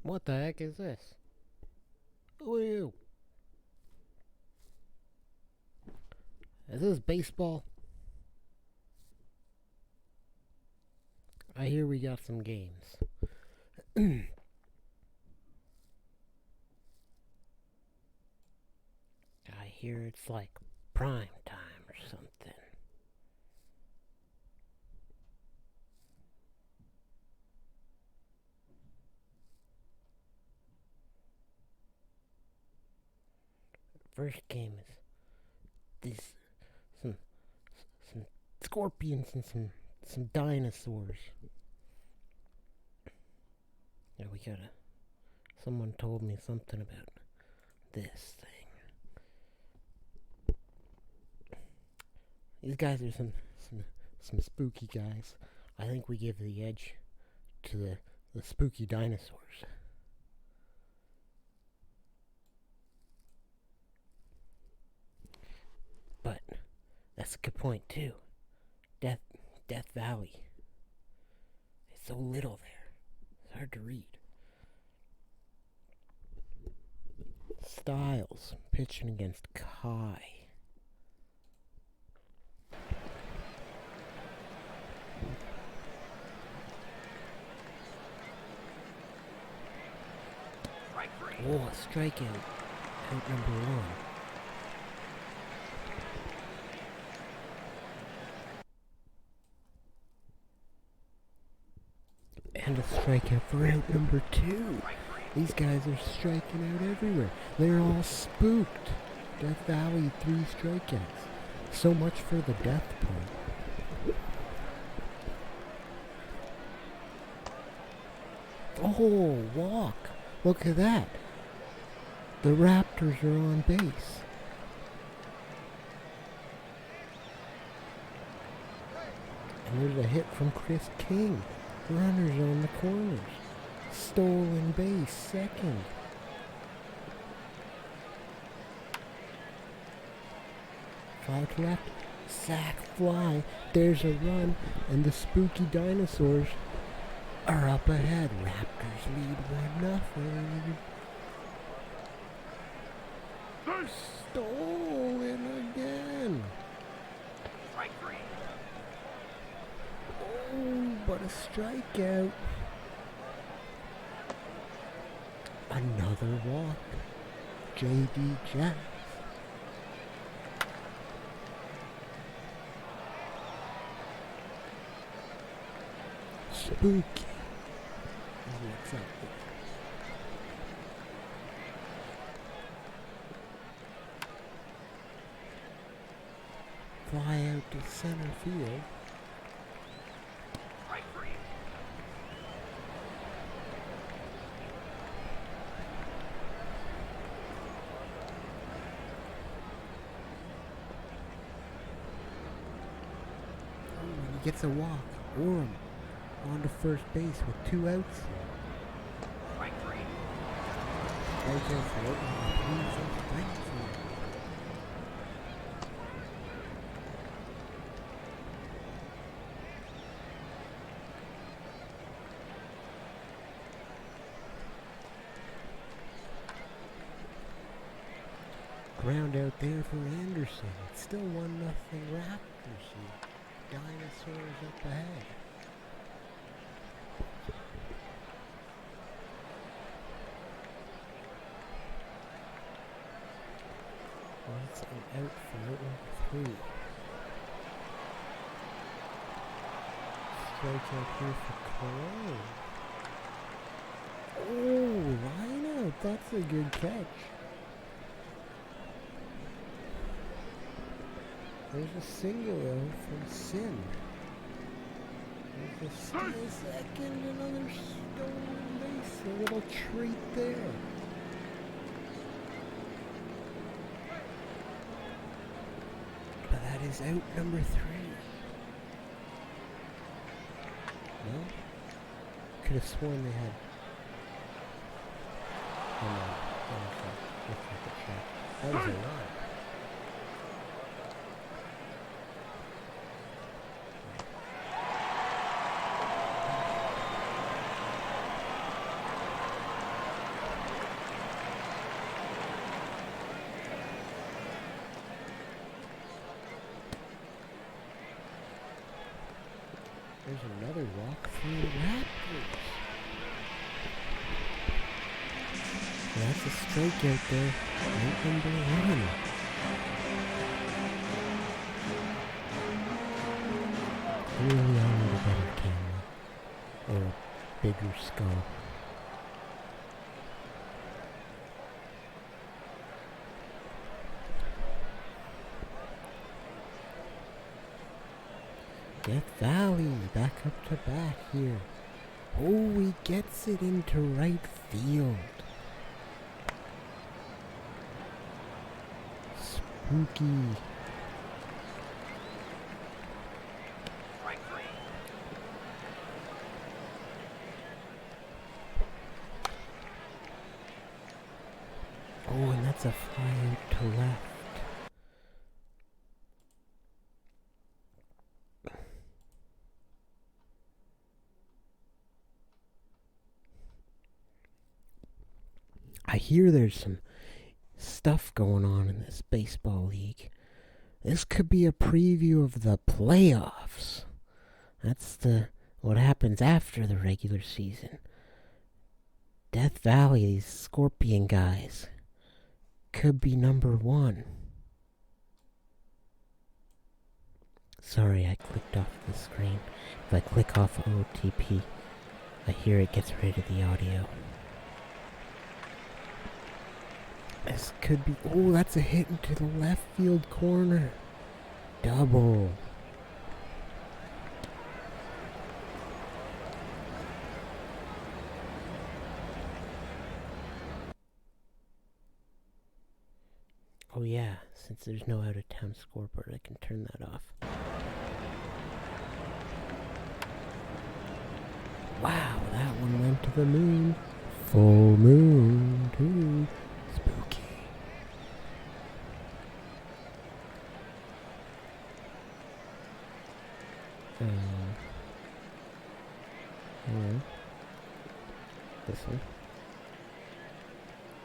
What the heck is this? Who are you? Is this baseball? I hear we got some games. I hear it's like prime time or something. First game is these some scorpions and some dinosaurs. Yeah, we gotta. Someone told me something about this thing. These guys are some spooky guys. I think we give the edge to the spooky dinosaurs. But that's a good point too. Death Valley. It's so little there. It's hard to read. Styles pitching against Kai. Oh, a strikeout. Out number one. And a strikeout for out number two. These guys are striking out everywhere. They're all spooked. Death Valley, 3 strikeouts. So much for the death point. Oh, walk. Look at that. The Raptors are on base. And there's a hit from Chris King. Runners on the corners. Stolen base, second. Foul to left. Sack fly. There's a run. And the spooky dinosaurs are up ahead. Raptors lead 1-0. Stolen again. Oh, but a strikeout. Another walk. J.D. Jazz. Spooky. What's up? Fly out to center field. He gets a walk. Orem on to first base with 2 outs. Ground out there for Anderson. It's still 1-0 Raptors. Dinosaurs up ahead. That's an out for number 3. Strikeout here for Cologne. Oh, line out. That's a good catch. There's a single from Sin. There's a steal second, another stolen base, a little treat there. But that is out number 3. No? Could have sworn they had. Oh no. That was a lot. There's another walk for the Raptors. That's a strikeout there. Right number 1. Really, I need a better camera. Or a bigger scope. Death Valley, back up to bat here. Oh, he gets it into right field. Spooky. Oh, and that's a fly out to left. I hear there's some stuff going on in this baseball league. This could be a preview of the playoffs. That's what happens after the regular season. Death Valley, these Scorpion guys, could be number 1. Sorry, I clicked off the screen. If I click off OTP, I hear it gets rid of the audio. This could be... Oh, that's a hit into the left field corner. Double. Oh yeah, since there's no out-of-town scoreboard, I can turn that off. Wow, that one went to the moon. Full moon, too. Spooky. This one.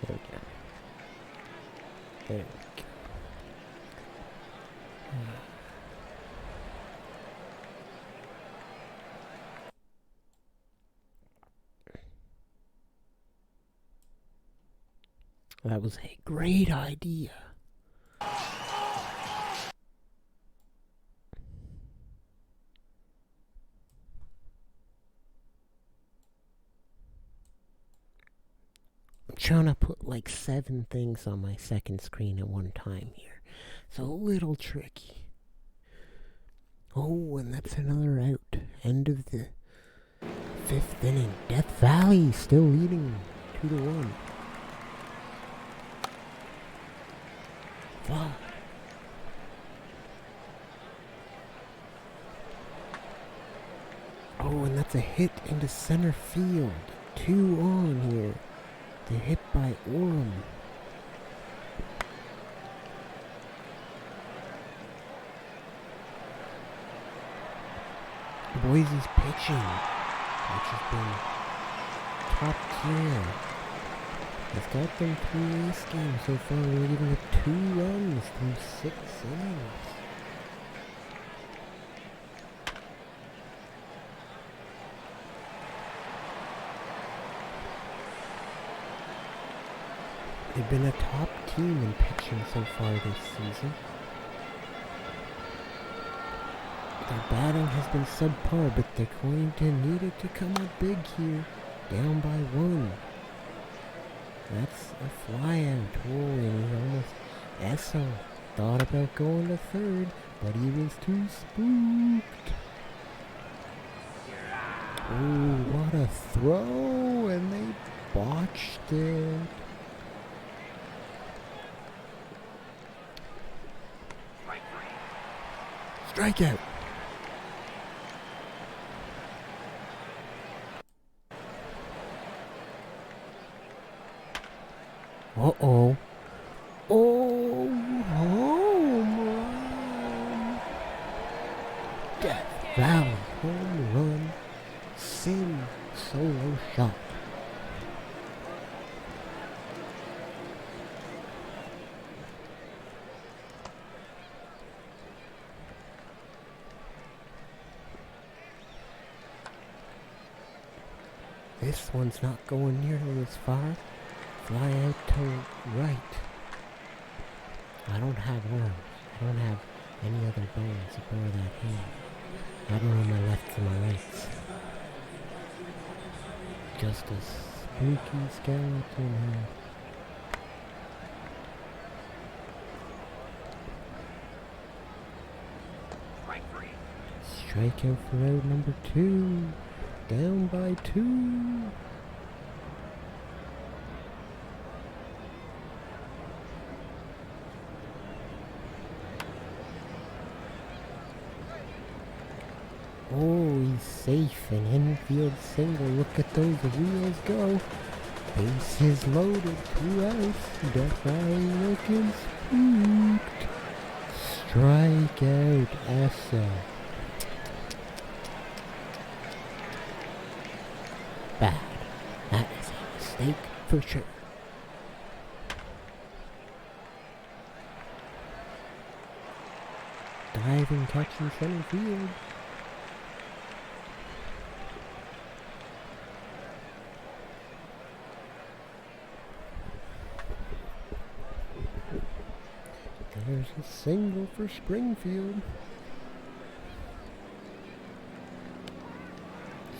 There we go. There we go. That was a great idea. I'm trying to put like 7 things on my second screen at one time here. So a little tricky. Oh, and that's another out. End of the 5th inning. Death Valley still leading 2-1. Fly. Oh, and that's a hit into center field. 2 on here. The hit by Orem. Boise's pitching, which has been top tier. It's got them through this game so far, leading with 2 runs through 6 innings. They've been a top team in pitching so far this season. Their batting has been subpar, but they're going to need it to come up big here. Down by 1. That's a fly out. Oh, and he almost... Esso thought about going to third, but he was too spooked. Oh, what a throw! And they botched it. Strikeout! Uh-oh. Oh, home run. Death Valley home run. Sim solo shot. This one's not going nearly as far. Fly out to right. I don't have arms. I don't have any other bones aboard that hand. I don't know my lefts and my rights. Just a spooky skeleton head. Strikeout for out number 2. Down by 2. Oh, he's safe. An infield single. Look at those wheels go. Bases loaded. 2 outs. Death Valley looking spooked. Strikeout. Essa. Bad. That is a mistake for sure. Diving catch in center field. There's a single for Springfield.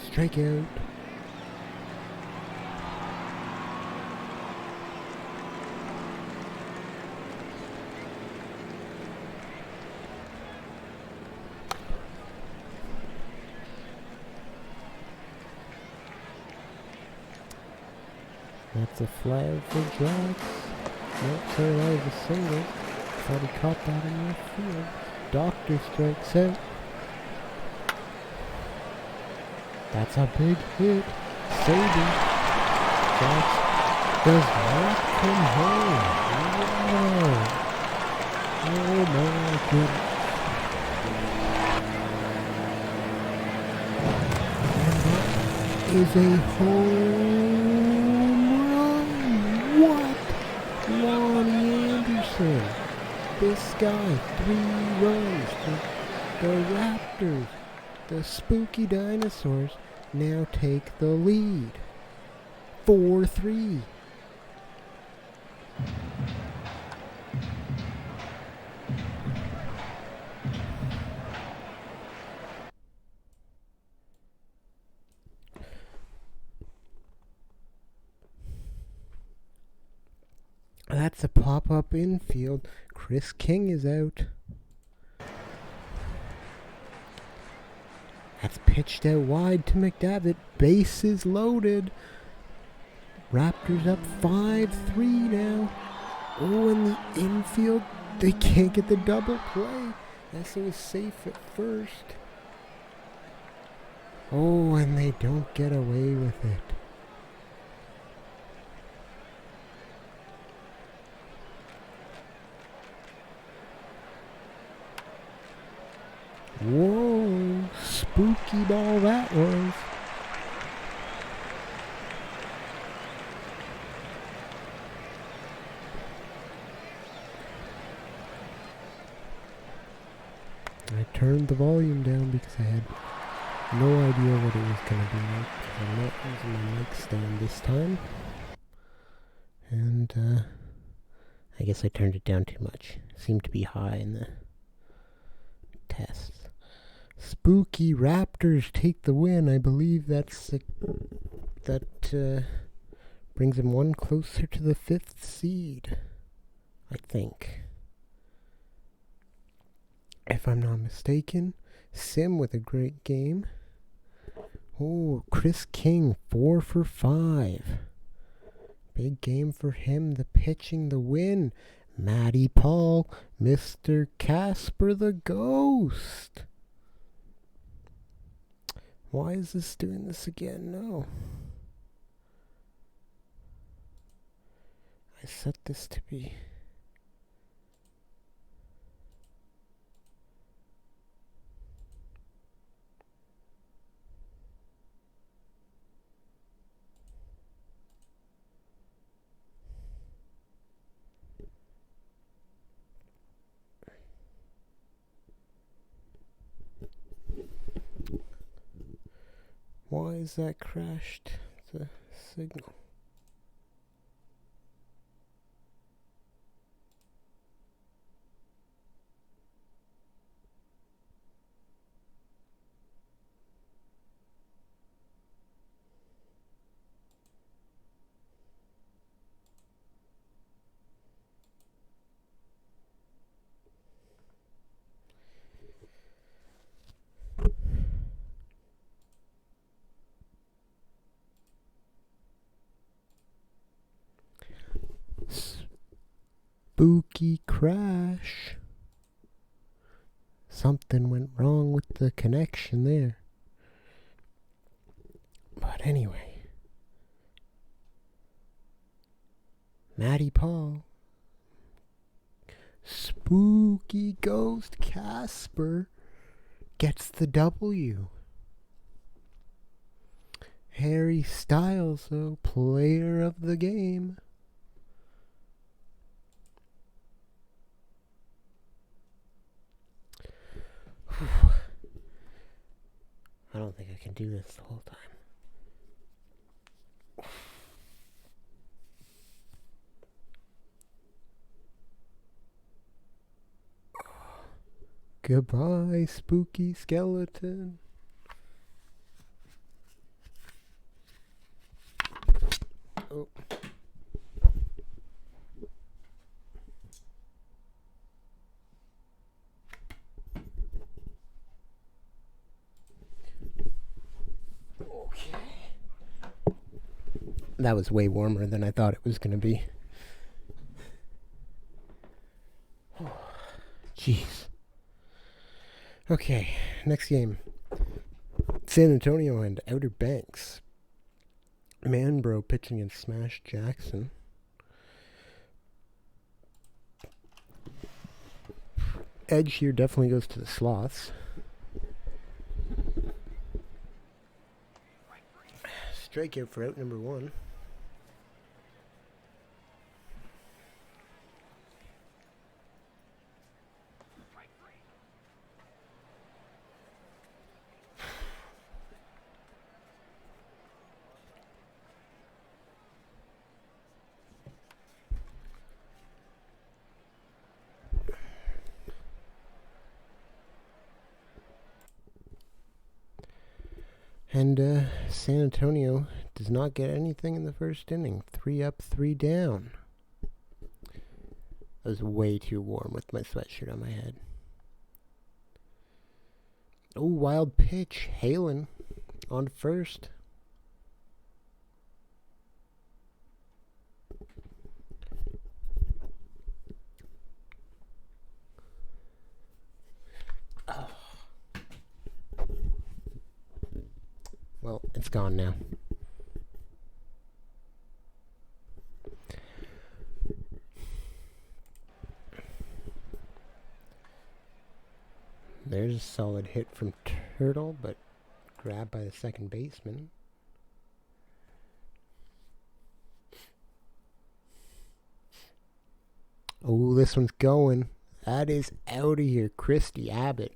Strikeout. That's a flag for Jax. Nope, sorry, that was a single. Thought he caught that in left field. Doctor strikes out. That's a big hit. Saber. Jax does not come home. Wow. Oh my goodness. And that is a home run. What? Lonnie Anderson. This guy, 3 runs. The Raptors, the spooky dinosaurs, now take the lead. 4-3. That's a pop-up infield. Chris King is out. That's pitched out wide to McDavitt. Bases loaded. Raptors up 5-3 now. Oh, in the infield, they can't get the double play. Essa was safe at first. Oh, and they don't get away with it. Whoa, spooky ball that was. I turned the volume down because I had no idea what it was going to be like. I'm not using my mic stand this time. And I guess I turned it down too much. It seemed to be high in the tests. Spooky Raptors take the win. I believe that brings them one closer to the 5th seed. I think. If I'm not mistaken. Sim with a great game. Oh, Chris King, 4 for 5. Big game for him. The pitching, the win. Matty Paul, Mr. Casper the Ghost. Why is this doing this again? No. I set this to be... Why is that crashed? the signal? Spooky crash. Something went wrong with the connection there. But anyway, Matty Paul, spooky ghost Casper gets the W. Harry Styles, though, player of the game. I don't think I can do this the whole time. Goodbye, spooky skeleton. Oh. Okay. That was way warmer than I thought it was going to be. Jeez. Okay, next game. San Antonio and Outer Banks. Manbro pitching against Smash Jackson. Edge here definitely goes to the sloths. Strikeout for out number 1. And San Antonio does not get anything in the first inning. 3 up, 3 down. I was way too warm with my sweatshirt on my head. Oh, wild pitch. Halen on first. Oh. Well, it's gone now. There's a solid hit from Turtle, but grabbed by the second baseman. Oh, this one's going. That is out of here. Christy Abbott.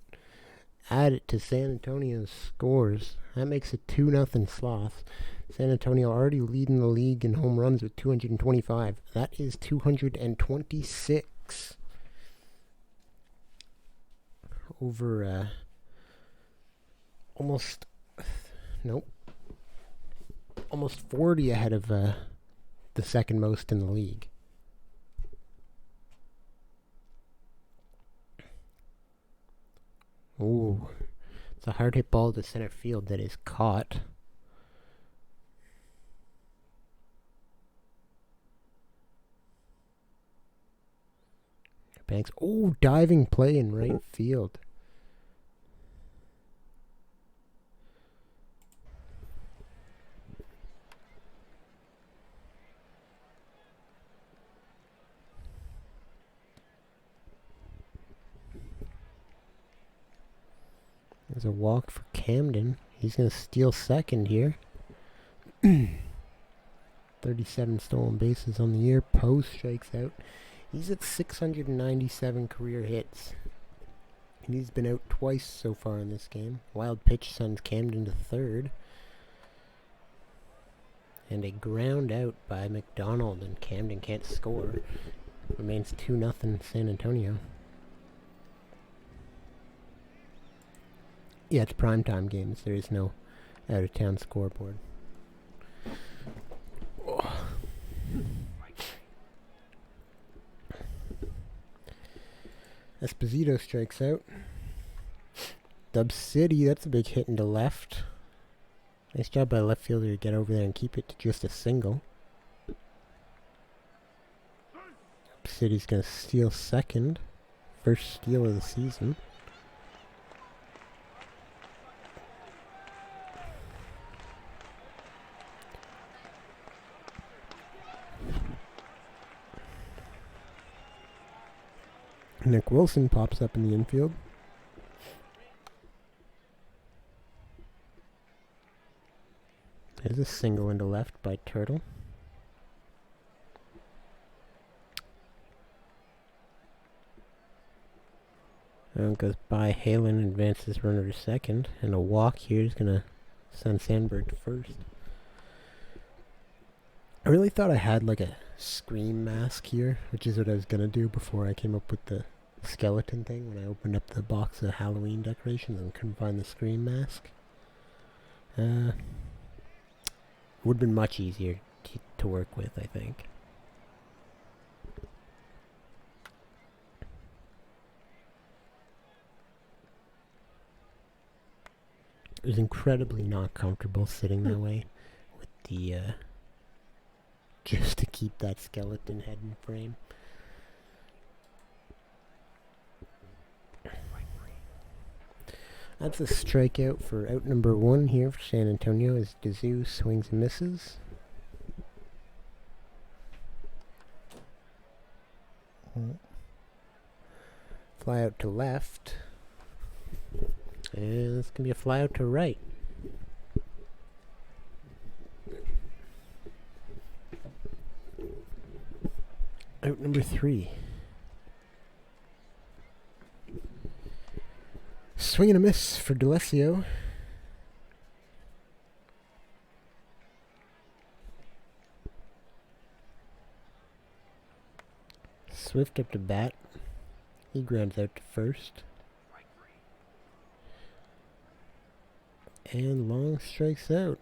Add it to San Antonio's scores. That makes it 2-0 Sloth. San Antonio already leading the league in home runs with 225. That is 226. Over, almost 40 ahead of the second most in the league. Ooh, it's a hard hit ball to center field that is caught. Banks, oh, diving play in right field. There's a walk for Camden. He's going to steal second here. 37 stolen bases on the year. Post strikes out. He's at 697 career hits. And he's been out twice so far in this game. Wild pitch sends Camden to third. And a ground out by McDonald, and Camden can't score. Remains 2-0 San Antonio. Yeah, it's primetime games. There is no out-of-town scoreboard. Oh. Esposito strikes out. Dub City, that's a big hit into left. Nice job by left fielder to get over there and keep it to just a single. Dub City's going to steal second. First steal of the season. Nick Wilson pops up in the infield. There's a single into left by Turtle. And goes by Halen, advances runner to second, and a walk here is going to send Sandberg to first. I really thought I had like a scream mask here, which is what I was going to do before I came up with the skeleton thing when I opened up the box of Halloween decorations and couldn't find the scream mask. Would have been much easier to work with, I think. It was incredibly not comfortable sitting that way with the, just to keep that skeleton head in frame. That's a strikeout for out number 1 here for San Antonio as DeZu swings and misses. Fly out to left. And it's going to be a fly out to right. Out number 3. Swing and a miss for D'Alessio. Swift up to bat. He grounds out to first. And Long strikes out.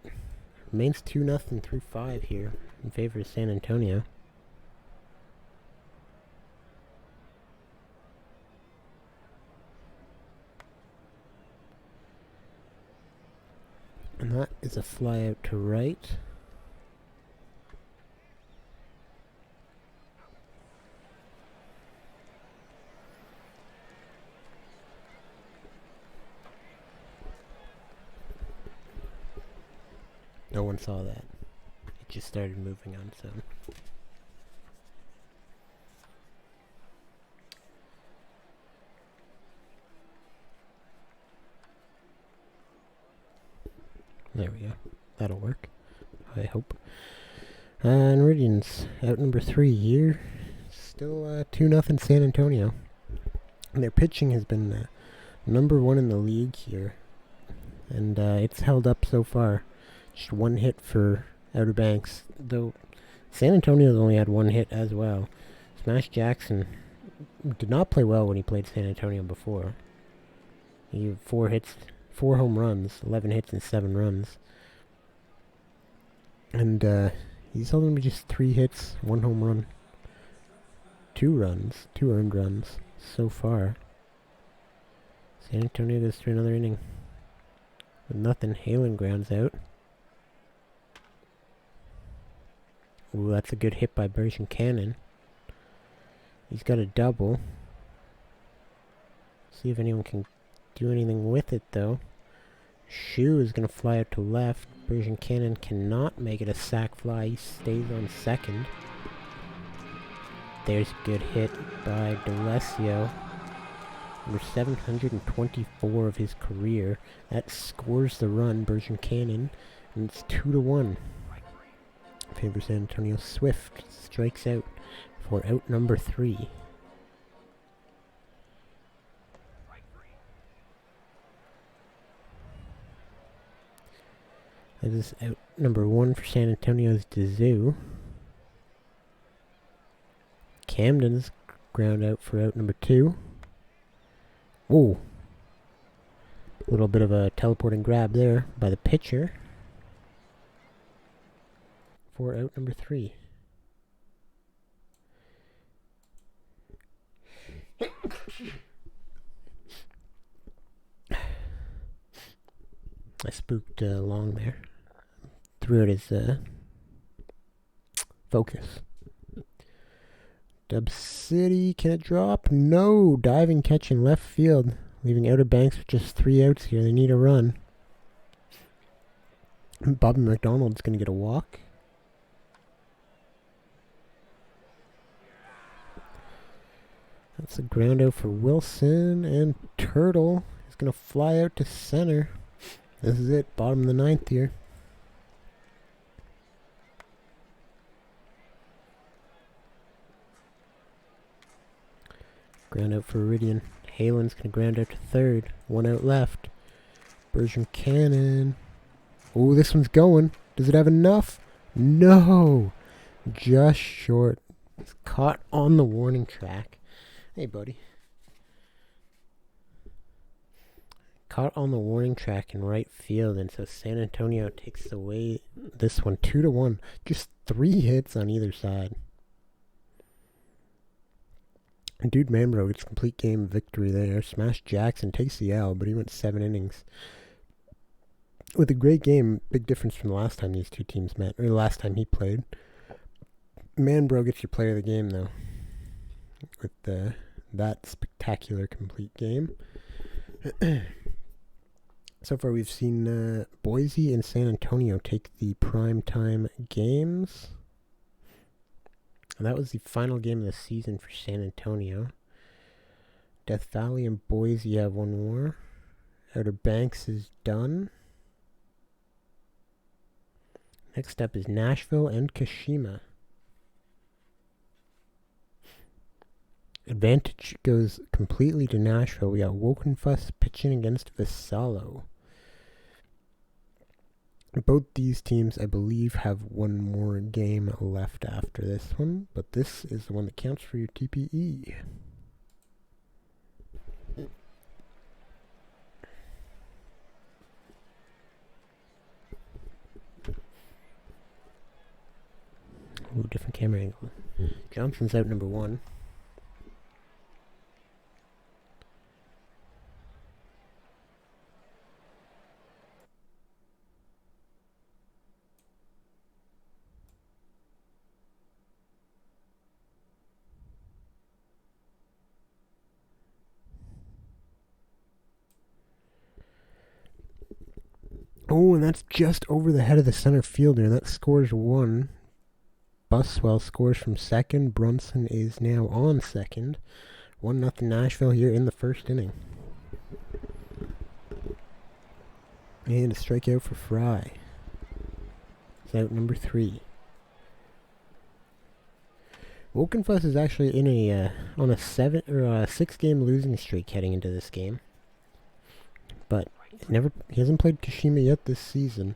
Remains 2-0 through 5 here in favor of San Antonio. And that is a fly out to right. No one saw that. It just started moving on its own. There we go. That'll work, I hope. Meridians, out number 3 here. Still 2-0 San Antonio. And their pitching has been number 1 in the league here. And it's held up so far. Just 1 hit for Outer Banks, though San Antonio's only had 1 hit as well. Smash Jackson did not play well when he played San Antonio before. He had 4 hits, 4 home runs, 11 hits and 7 runs. And he's held him to just 3 hits, 1 home run, 2 runs, 2 earned runs so far. San Antonio goes through another inning with nothing. Halen grounds out. Ooh, that's a good hit by Bergen Cannon. He's got a double. See if anyone can do anything with it, though. Shu is going to fly out to left. Bergen Cannon cannot make it a sac fly. He stays on second. There's a good hit by D'Alessio. Number 724 of his career. That scores the run, Bergen Cannon. And it's 2-1. Favor San Antonio. Swift strikes out for out number 3. That is out number 1 for San Antonio's DeZoo. Camden's ground out for out number 2. Whoa. A little bit of a teleporting grab there by the pitcher for out number 3. I spooked Long there. Threw out his focus. Dub City, can it drop? No! Diving catch in left field. Leaving Outer Banks with just 3 outs here. They need a run. Bobby McDonald's going to get a walk. That's a ground out for Wilson, and Turtle is going to fly out to center. This is it, bottom of the 9th here. Ground out for Iridian. Halen's going to ground out to third. 1 out left. Bergeron Cannon. Oh, this one's going. Does it have enough? No! Just short. It's caught on the warning track. Hey, buddy. Caught on the warning track in right field, and so San Antonio takes away this one 2-1. Just 3 hits on either side. And Dude Manbro gets complete game victory there. Smash Jackson takes the L, but he went 7 innings. With a great game, big difference from the last time these two teams met, or the last time he played. Manbro gets your player of the game, though, with that spectacular complete game. So far we've seen Boise and San Antonio take the primetime games. And that was the final game of the season for San Antonio. Death Valley and Boise have one more. Outer Banks is done. Next up is Nashville and Kashima. Advantage goes completely to Nashville. We got Wokenfuss pitching against Vassallo. Both these teams, I believe, have one more game left after this one, but this is the one that counts for your TPE. Ooh, different camera angle. Johnson's out number 1. Oh, and that's just over the head of the center fielder. That scores 1. Buswell scores from second. Brunson is now on second. 1-0 Nashville here in the first inning. And a strikeout for Fry. It's out number 3. Wokenfuss is actually in on a 6-game losing streak heading into this game. But he hasn't played Kashima yet this season.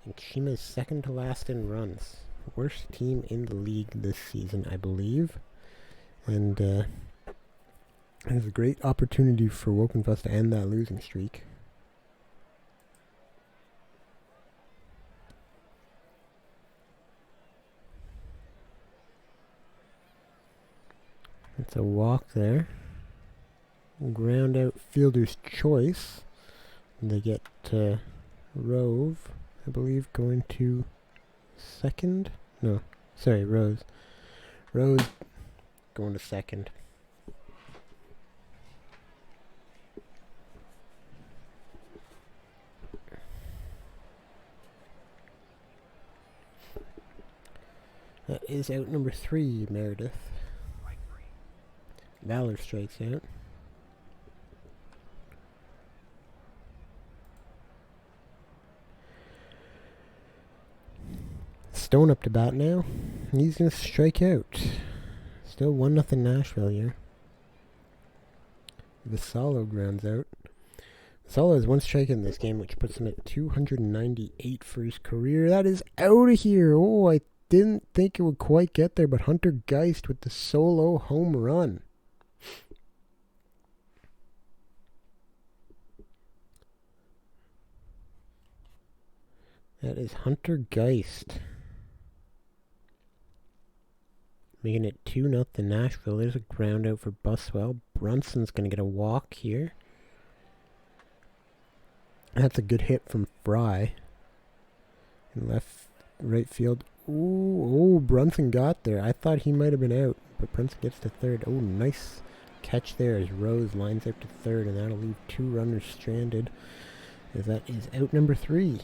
And Kashima is second to last in runs. Worst team in the league this season, I believe. And there's a great opportunity for Wokenfuss to end that losing streak. It's a walk there. Ground out fielder's choice. They get Rove, I believe, going to second. No, sorry, Rose. Rose going to second. That is out number 3, Meredith. Valor strikes out. Stone up to bat now. He's going to strike out. Still 1-0 Nashville here. Vassallo grounds out. Solo has one strike in this game, which puts him at 298 for his career. That is out of here. Oh, I didn't think it would quite get there, but Hunter Geist with the solo home run. That is Hunter Geist. Making it 2-0 Nashville. There's a ground out for Buswell. Brunson's going to get a walk here. That's a good hit from Fry. In right field. Ooh, Brunson got there. I thought he might have been out, but Brunson gets to third. Oh, nice catch there as Rose lines out to third, and that'll leave 2 runners stranded, as that is out number 3.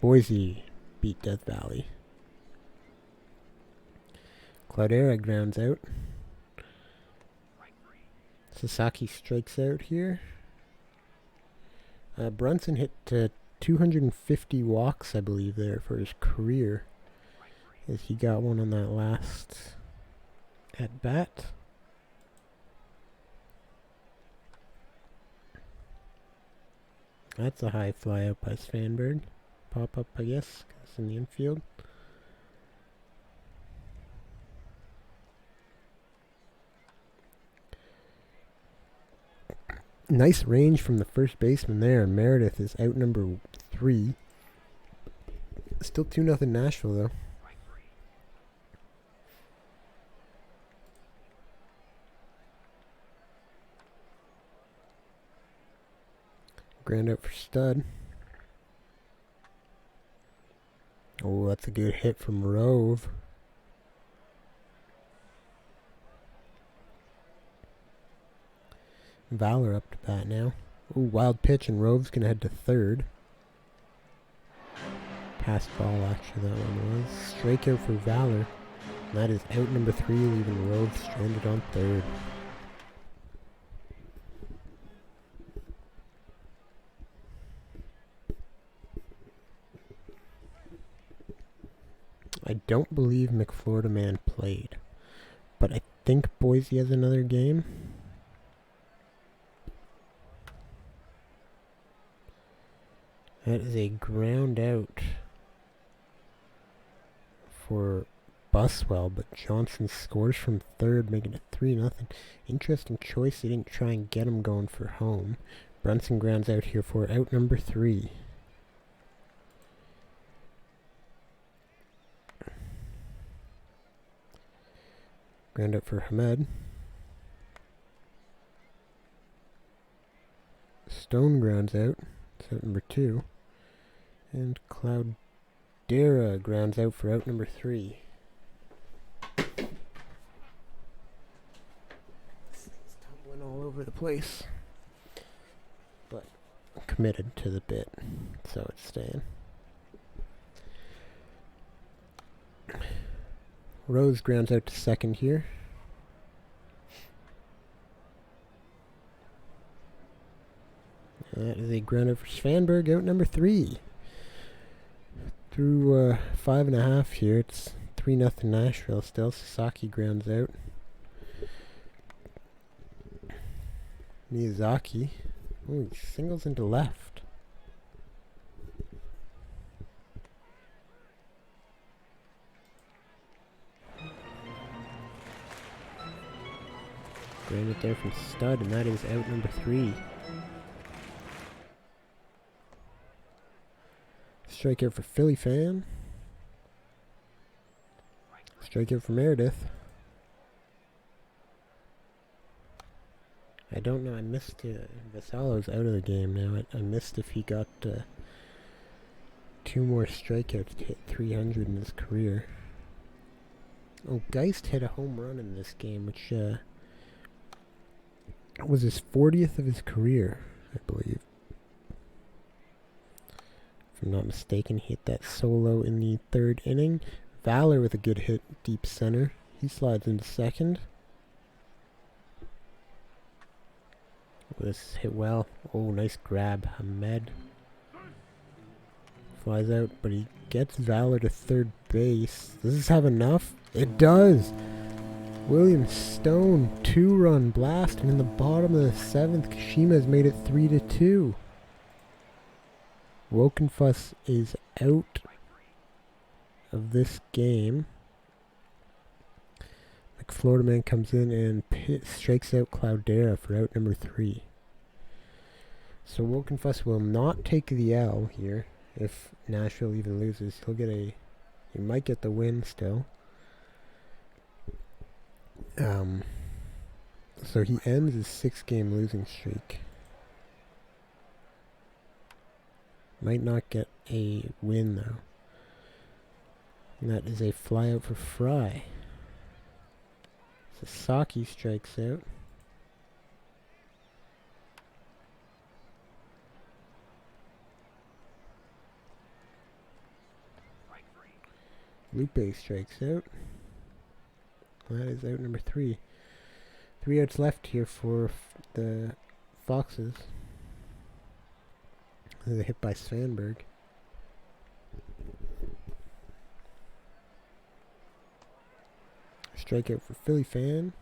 Boise beat Death Valley. Cloudera grounds out. Sasaki strikes out here. Brunson hit 250 walks, I believe, there for his career, as he got one on that last at bat. That's a high fly out by Svanberg. Pop up, I guess, 'cause it's in the infield. Nice range from the first baseman there. Meredith is out number 3. Still 2-0 Nashville, though. Ground out for Stud. Oh, that's a good hit from Rove. Valor up to bat now. Ooh, wild pitch, and Rove's going to head to third. Passed ball, actually, that one was. Strikeout for Valor. And that is out number 3, leaving Rove stranded on third. I don't believe McFlorida Man played, but I think Boise has another game. That is a ground out for Buswell, but Johnson scores from third, making it 3-0. Interesting choice. They didn't try and get him going for home. Brunson grounds out here for out number 3. Ground out for Hamed. Stone grounds out. It's out number 2. And Cloudera grounds out for out number 3. This thing's tumbling all over the place. But committed to the bit, so it's staying. Rose grounds out to second here. That is a ground out for Svanberg, out number 3. Through 5.5 here, it's 3-0 Nashville still. Sasaki grounds out. Miyazaki. Ooh, he singles into left. Grounded there from Stud, and that is out number 3. Strikeout for Philly Fan. Strikeout for Meredith. I don't know, I missed Vassallo's out of the game now. I missed if he got 2 more strikeouts to hit 300 in his career. Oh, Geist hit a home run in this game, which was his 40th of his career, I believe. If I'm not mistaken, he hit that solo in the 3rd inning. Valor with a good hit deep center. He slides into second. This hit well. Oh, nice grab. Hamed flies out, but he gets Valor to third base. Does this have enough? It does! William Stone, 2-run blast, and in the bottom of the 7th, Kashima has made it 3-2. Wokenfuss is out of this game. Florida Man comes in and strikes out Cloudera for out number 3. So Wokenfuss will not take the L here if Nashville even loses. He might get the win still. So he ends his 6-game losing streak. Might not get a win though. And that is a flyout for Fry. Sasaki strikes out. Lupe strikes out. That is out number 3. 3 outs left here for the Foxes. They're hit by Svanberg. Strikeout for Philly Fan.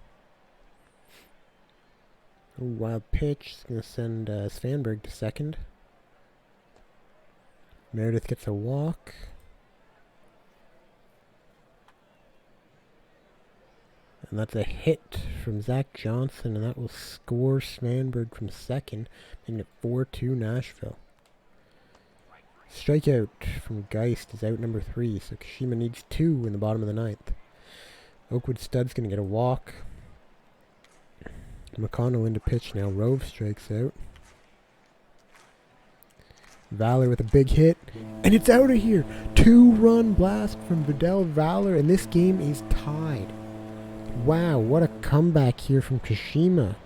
Ooh, wild pitch. It's going to send Svanberg to second. Meredith gets a walk. And that's a hit from Zach Johnson, and that will score Svanberg from second, making it 4-2 Nashville. Strikeout from Geist is out number 3, so Kashima needs 2 in the bottom of the 9th. Oakwood Stud's going to get a walk. McConnell into pitch now. Rove strikes out. Valor with a big hit. And it's out of here. 2-run blast from Vidal Valor, and this game is tied. Wow, what a comeback here from Kashima.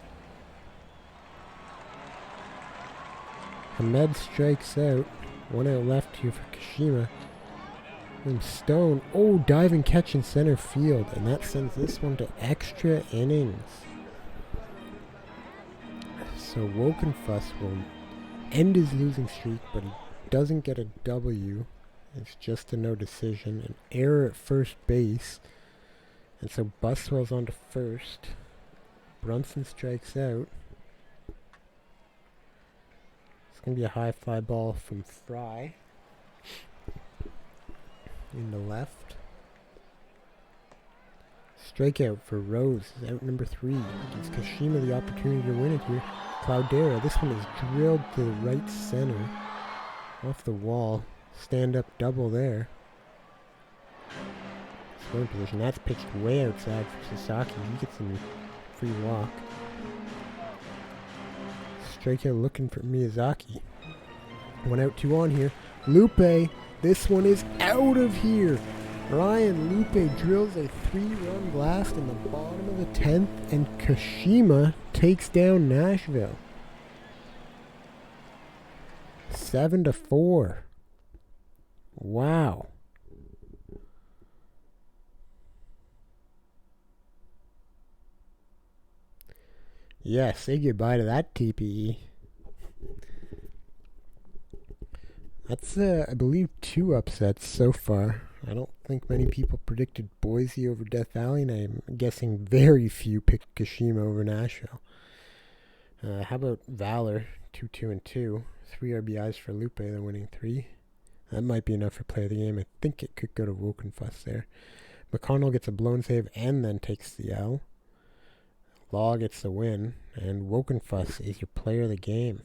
Hamed strikes out. 1 out left here for Kashima. And Stone, diving catch in center field, and that sends this one to extra innings. So Wokenfuss will end his losing streak, but he doesn't get a W. It's just a no decision. An error at first base. And so Buswell's on to first. Brunson strikes out. It's going to be a high fly ball from Fry. In the left. Strikeout for Rose is out number 3. Gives Kashima the opportunity to win it here. Cloudera, this one is drilled to the right center. Off the wall. Stand up double there. Scoring position. That's pitched way outside for Sasaki. He gets a free walk. Strikeout looking for Miyazaki. 1 out, 2 on here. Lupe. This one is out of here. Ryan Lupe drills a 3-run blast in the bottom of the 10th, and Kashima takes down Nashville. 7-4. Wow. Yeah, say goodbye to that TPE. That's, I believe, 2 upsets so far. I don't think many people predicted Boise over Death Valley, and I'm guessing very few picked Kashima over Nashville. How about Valor, 2-2-2. 3 RBIs for Lupe, they're winning 3. That might be enough for play of the game. I think it could go to Wokenfuss there. McConnell gets a blown save and then takes the L. Law gets the win, and Wokenfuss is your player of the game.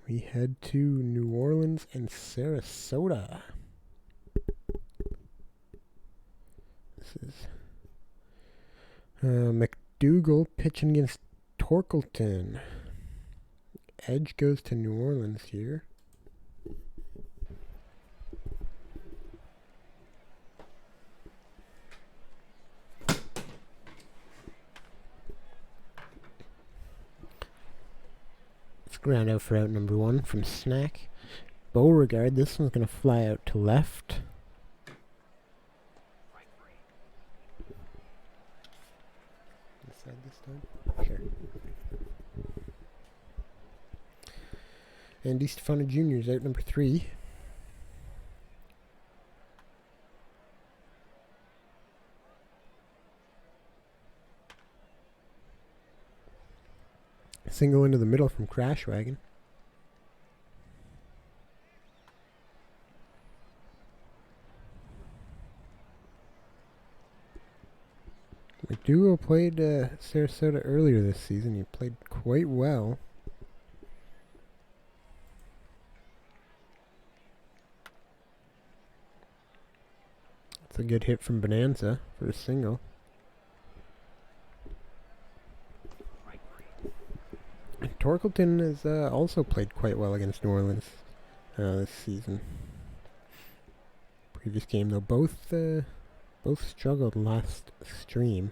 We head to New Orleans and Sarasota. This is McDougal pitching against Torkelton. Edge goes to New Orleans here. Ground out for out number 1 from Snack. Beauregard, this one's going to fly out to left. This side this time? Sure. And DiStefano Jr. is out number 3. Single into the middle from Crash Wagon. McDougal played Sarasota earlier this season. He played quite well. It's a good hit from Bonanza for a single. Torkelton has also played quite well against New Orleans this season. Previous game though, both struggled last stream.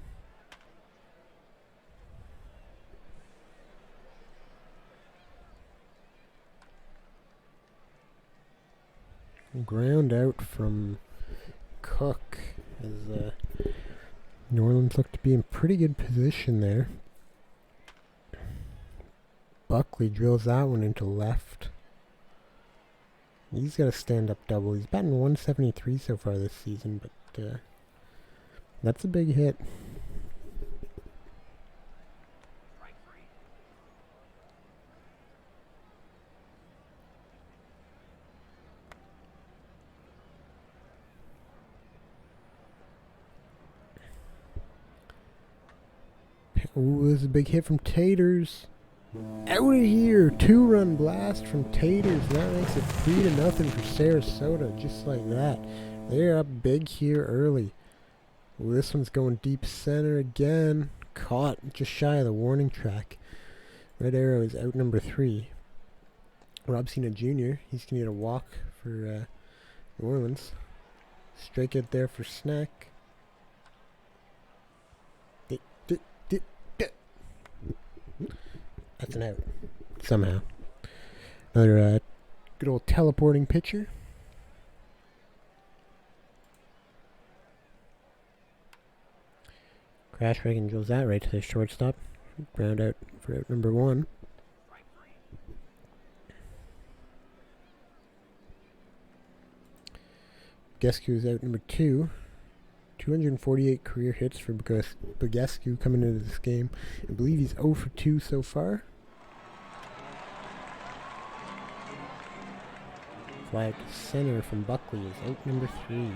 Ground out from Cook as New Orleans looked to be in pretty good position there. Buckley drills that one into left. He's got a stand-up double. He's batting 173 so far this season, but that's a big hit. Ooh, this is a big hit from Taters. Out of here! 2-run blast from Taters. That makes it 3-0 for Sarasota, just like that. They're up big here early. Well, this one's going deep center again. Caught just shy of the warning track. Red Arrow is out number 3. Rob Cena Jr., he's going to get a walk for New Orleans. Strike out there for Snack. That's an out. Somehow. Another good old teleporting pitcher. Crash Wagon drills that right to the shortstop. Ground out for out number 1. Bugescu is out number 2. 248 career hits for Bugescu coming into this game. I believe he's 0 for 2 so far. Fly out to center from Buckley is out number 3.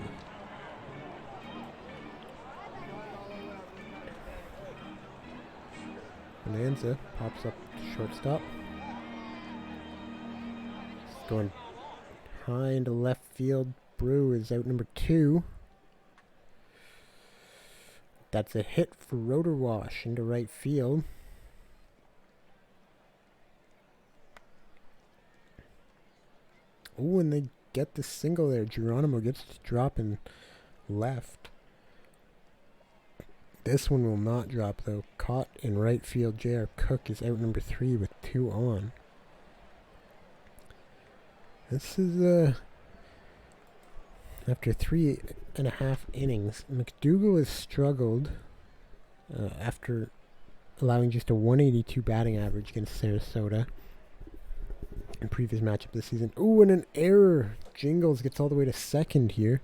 Bonanza pops up to shortstop. It's going high into left field. Brew is out number 2. That's a hit for Rotor Wash into right field. Oh, and they get the single there. Geronimo gets to drop in left. This one will not drop though. Caught in right field. J.R. Cook is out number 3 with 2 on. This is after 3.5 innings, McDougal has struggled after allowing just a 182 batting average against Sarasota in previous matchup this season. Ooh, and an error. Jingles gets all the way to second here.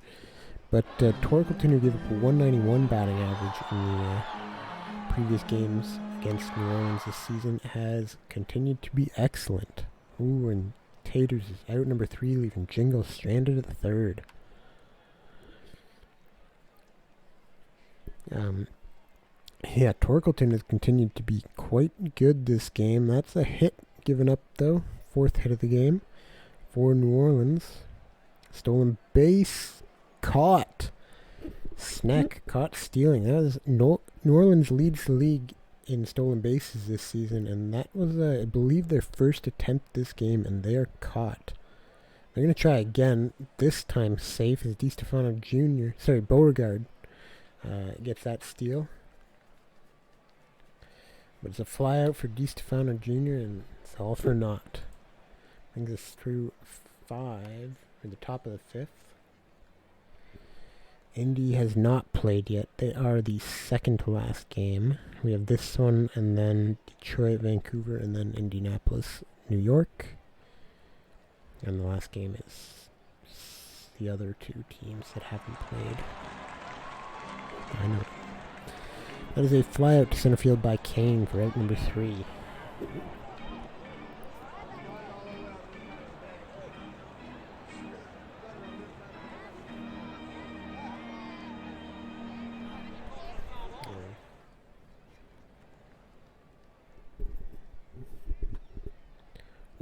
But Torkelton, who gave up a 191 batting average in the previous games against New Orleans this season, has continued to be excellent. Ooh, and Taters is out number 3, leaving Jingles stranded at the third. Yeah, Torkelton has continued to be quite good this game. That's a hit given up, though. 4th hit of the game for New Orleans. Stolen base. Caught. Snack caught stealing. That was New Orleans leads the league in stolen bases this season, and that was, I believe, their first attempt this game, and they are caught. They're going to try again. This time safe as DiStefano Jr. Sorry, Beauregard gets that steal. But it's a fly out for DiStefano Jr. and it's all for naught. Brings us through 5, or the top of the 5th. Indy has not played yet. They are the second to last game. We have this one, and then Detroit, Vancouver, and then Indianapolis, New York. And the last game is the other 2 teams that haven't played. I know. That is a fly out to center field by Kane for out number 3.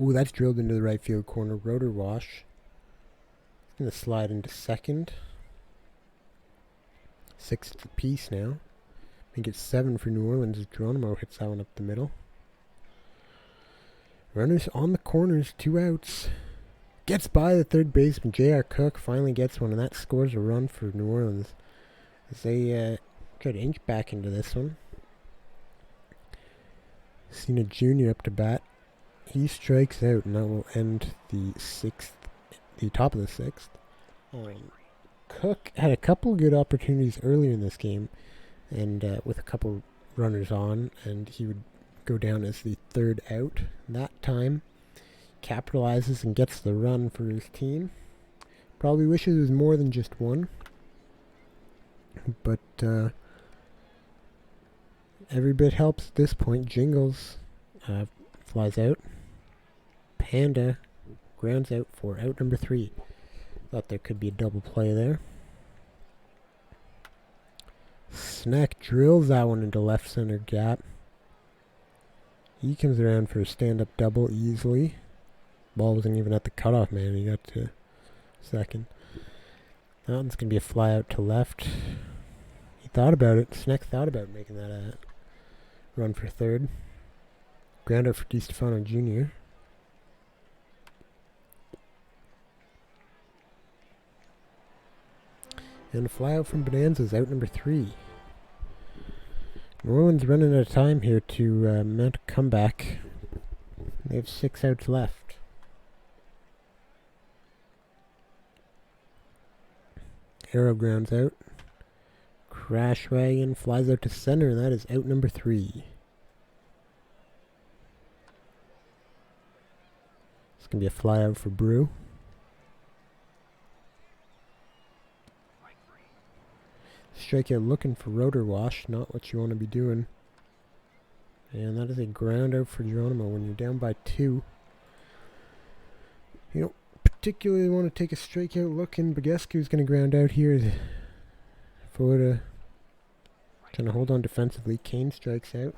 Ooh, that's drilled into the right field corner. Rotor wash. It's going to slide into second. 6 apiece now. I think it's 7 for New Orleans as Geronimo hits that one up the middle. Runners on the corners, 2 outs. Gets by the third baseman. J.R. Cook finally gets one, and that scores a run for New Orleans as they try to inch back into this one. Cena Jr. up to bat. He strikes out, and that will end the top of the sixth. Cook had a couple good opportunities earlier in this game, and with a couple runners on, and he would go down as the third out. That time, capitalizes and gets the run for his team. Probably wishes it was more than just one, but every bit helps at this point. Jingles flies out. Panda grounds out for out number 3. Thought there could be a double play there. Snack drills that one into left center gap. He comes around for a stand-up double easily. Ball wasn't even at the cutoff, man. He got to second. That one's going to be a fly out to left. He thought about it. Snack thought about making that a run for third. Ground out for DiStefano Jr. And a fly out from Bonanza's out number 3. New Orleans running out of time here to mount a comeback. They have 6 outs left. Arrow grounds out. Crash wagon flies out to center, and that is out number 3. It's going to be a fly out for Brew. Strikeout looking for rotor wash, not what you want to be doing. And that is a ground out for Geronimo. When you're down by 2, you don't particularly want to take a strikeout look, and Bagescu's going to ground out here. Florida trying to hold on defensively. Kane strikes out.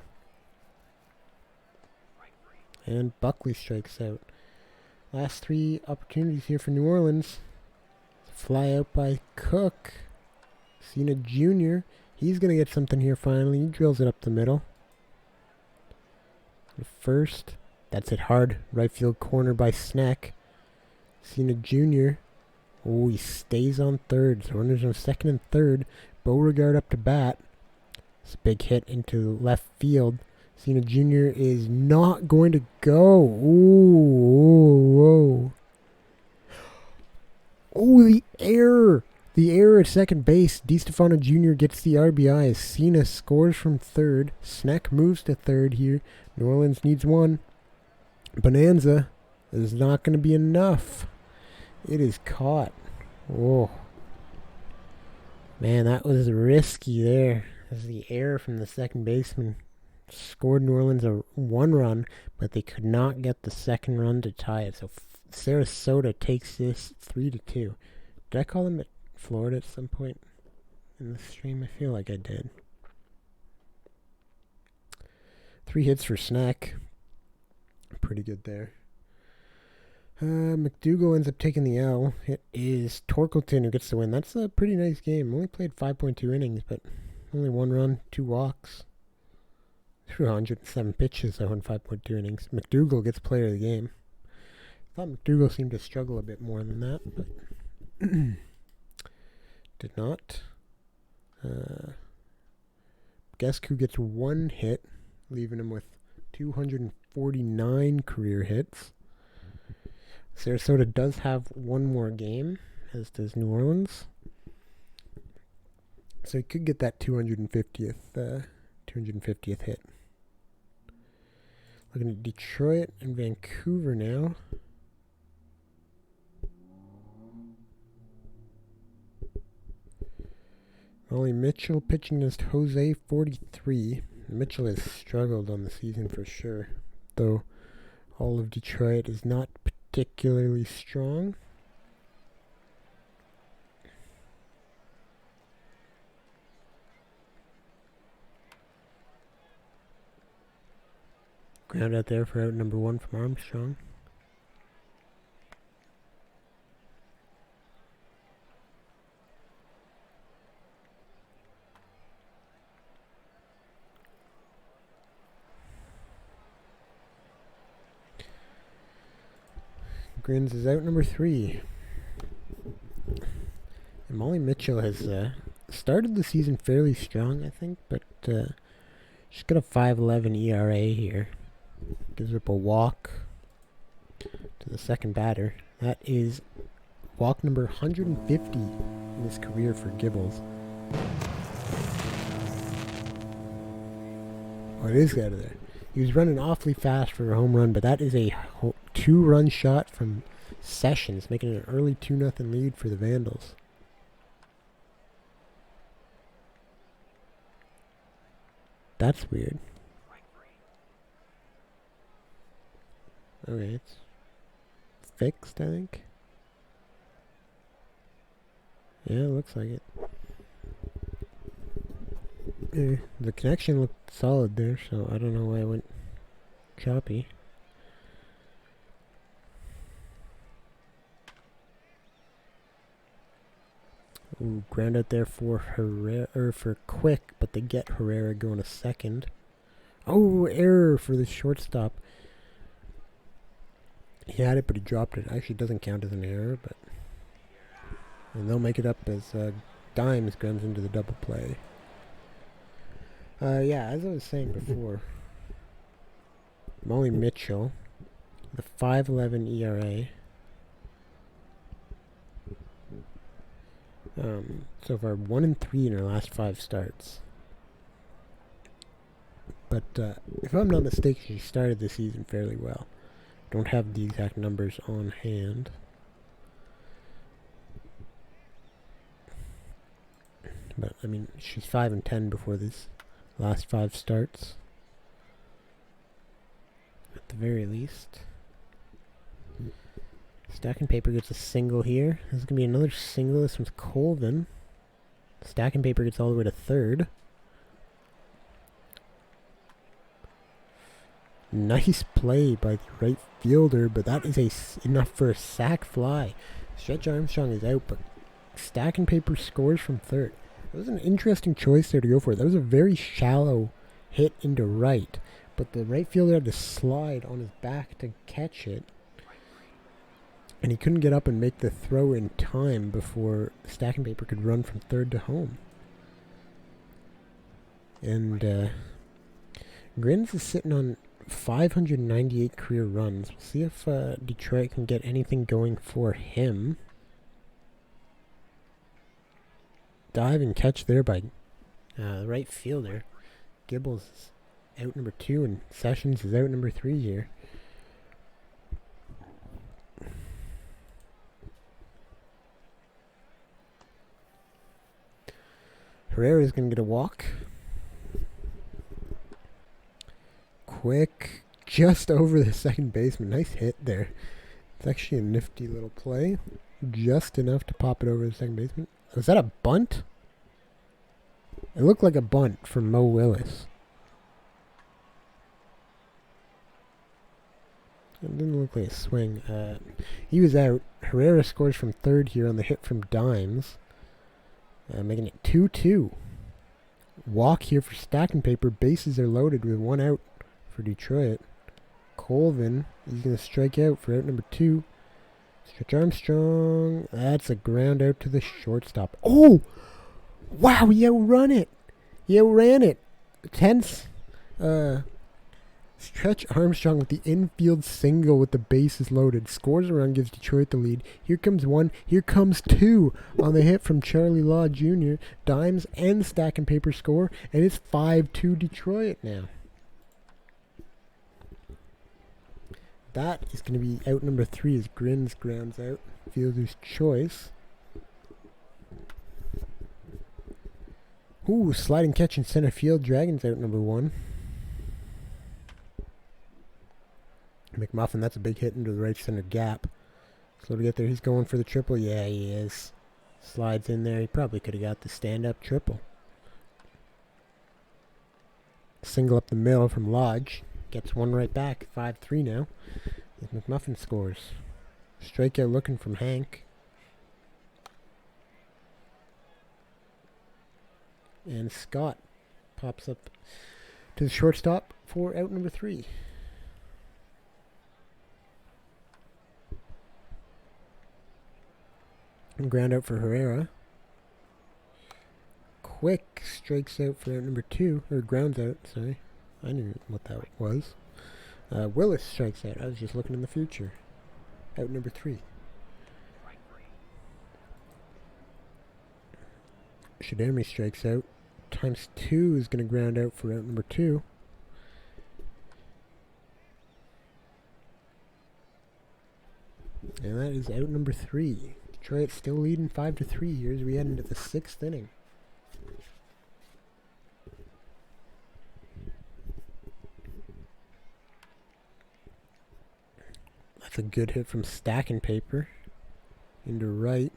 And Buckley strikes out. Last 3 opportunities here for New Orleans. Fly out by Cook. Cena Jr. He's going to get something here finally. He drills it up the middle. The first. That's it hard. Right field corner by Snack. Cena Jr. Oh, he stays on third. So runners on second and third. Beauregard up to bat. It's a big hit into left field. Cena Jr. is not going to go. Ooh, oh, the error. The error at second base. DiStefano Jr. gets the RBI as Cena scores from third. Snack moves to third here. New Orleans needs 1. Bonanza is not going to be enough. It is caught. Oh. Man, that was risky there. As the error from the second baseman scored New Orleans a 1 run, but they could not get the second run to tie it. So Sarasota takes this 3-2. Did I call them at Florida at some point in the stream? I feel like I did. 3 hits for Snack. Pretty good there. McDougal ends up taking the L. It is Torkelton who gets the win. That's a pretty nice game. Only played 5.2 innings, but only 1 run, 2 walks. Threw 107 pitches though in 5.2 innings. McDougal gets player of the game. I thought McDougal seemed to struggle a bit more than that, but did not. Guess who gets 1 hit, leaving him with 249 career hits. Sarasota does have 1 more game, as does New Orleans. So he could get that 250th hit. Looking at Detroit and Vancouver now. Molly Mitchell pitching against Jose 43. Mitchell has struggled on the season for sure. though all of Detroit is not particularly strong. Ground out there for out number 1 from Armstrong. Grins is out number 3. And Molly Mitchell has started the season fairly strong, I think, but she's got a 5.11 ERA here. Gives up a walk to the second batter. That is walk number 150 in his career for Gibbles. Oh, it is out of there. He was running awfully fast for a home run, but that is a 2-run shot from Sessions, making it an early 2-0 lead for the Vandals. That's weird. Okay, it's fixed, I think. Yeah, it looks like it. The connection looked solid there, so I don't know why it went choppy. Ooh, ground out there for Herrera, for Quick, but they get Herrera going to second. Oh, error for the shortstop. He had it, but he dropped it. Actually, doesn't count as an error, but and they'll make it up as Dimes grounds into the double play. Yeah, as I was saying before, Molly Mitchell, the 5.11 ERA. So far 1-3 in her last 5 starts. But if I'm not mistaken, she started the season fairly well. Don't have the exact numbers on hand. But I mean, she's 5-10 before these last 5 starts, at the very least. Stacking Paper gets a single here. This is going to be another single. This one's Colvin. Stacking Paper gets all the way to third. Nice play by the right fielder, but that is enough for a sac fly. Stretch Armstrong is out, but Stacking Paper scores from third. That was an interesting choice there to go for it. That was a very shallow hit into right, but the right fielder had to slide on his back to catch it. And he couldn't get up and make the throw in time before Stacking Paper could run from third to home. And Grins is sitting on 598 career runs. We'll see if Detroit can get anything going for him. Dive and catch there by the right fielder. Gibbles is out number 2 and Sessions is out number 3 here. Herrera is going to get a walk. Quick, just over the second baseman. Nice hit there. It's actually a nifty little play. Just enough to pop it over the second baseman. Was that a bunt? It looked like a bunt from Mo Willis. It didn't look like a swing. He was out. Herrera scores from third here on the hit from Dimes. Making it 2-2. Walk here for Stacking Paper. Bases are loaded with 1 out for Detroit. Colvin is going to strike out for out number 2. Stretch Armstrong. That's a ground out to the shortstop. Oh! Wow, he outrun it. He outran it. Tense. Stretch Armstrong with the infield single with the bases loaded. Scores a run, gives Detroit the lead. Here comes 1. Here comes 2 on the hit from Charlie Law Jr. Dimes and Stacking Paper score, and it's 5-2 Detroit now. That is going to be out number 3 as Grins grounds out. Fielder's choice. Ooh, sliding catch in center field. Dragons out number 1. McMuffin, that's a big hit into the right center gap. Slow to get there. He's going for the triple. Yeah, he is. Slides in there. He probably could have got the stand-up triple. Single up the middle from Lodge. Gets one right back. 5-3 now. As McMuffin scores. Strikeout looking from Hank. And Scott pops up to the shortstop for out number 3. And ground out for Herrera. Quick strikes out for out number 2. Or grounds out, sorry. I knew what that was. Willis strikes out. I was just looking in the future. Out number 3. Shadami strikes out. Times 2 is going to ground out for out number 2. And that is out number 3. Detroit still leading 5-3 here as we head into the 6th inning. That's a good hit from Stacking Paper into right.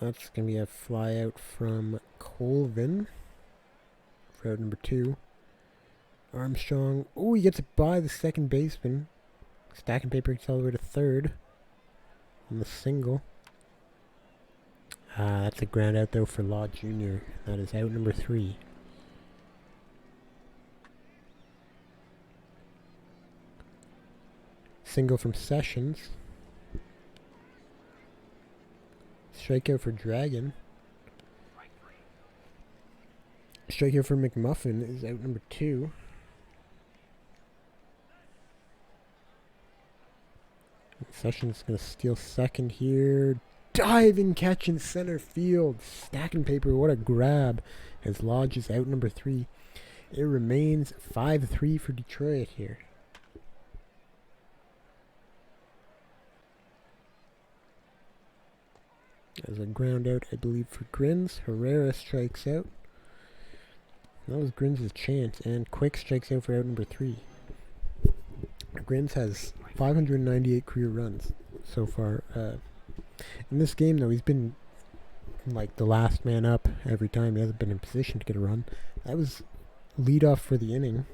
That's going to be a fly out from Colvin for out number 2. Armstrong. Oh, he gets it by the second baseman. Stacking Paper gets all the way to third on the single. That's a ground out though for Law Jr. That is out number 3. Single from Sessions. Strikeout for Dragon. Strikeout for McMuffin is out number 2. Sessions going to steal second here. Diving catch in center field. Stacking Paper, what a grab. As Lodge is out number 3. It remains 5-3 for Detroit here. As a ground out, I believe, for Grins. Herrera strikes out. That was Grins' chance. And Quick strikes out for out number 3. Grins has 598 career runs so far. In this game, though, he's been like the last man up every time. He hasn't been in position to get a run. That was leadoff for the inning.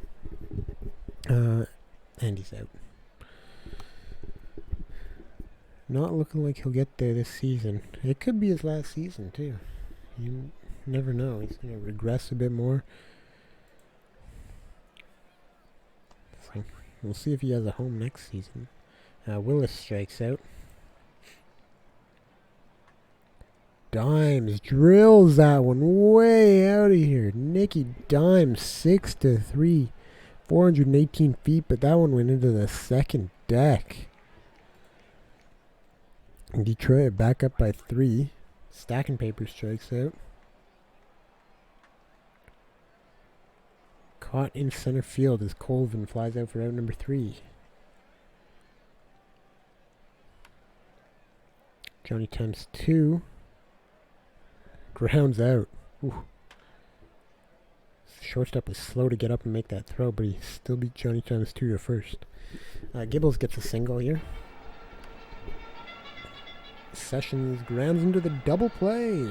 And he's out. Not looking like he'll get there this season. It could be his last season, too. You never know. He's going to regress a bit more. So we'll see if he has a home next season. Willis strikes out. Dimes drills that one way out of here. Nicky Dimes, 6-3. 418 feet, but that one went into the second deck. Detroit back up by 3. Stacking Paper strikes out. Caught in center field as Colvin flies out for out number 3. Johnny times 2. Grounds out. Ooh. Shortstop was slow to get up and make that throw, but he still beat Johnny times 2 to first. Gibbles gets a single here. Sessions grounds into the double play.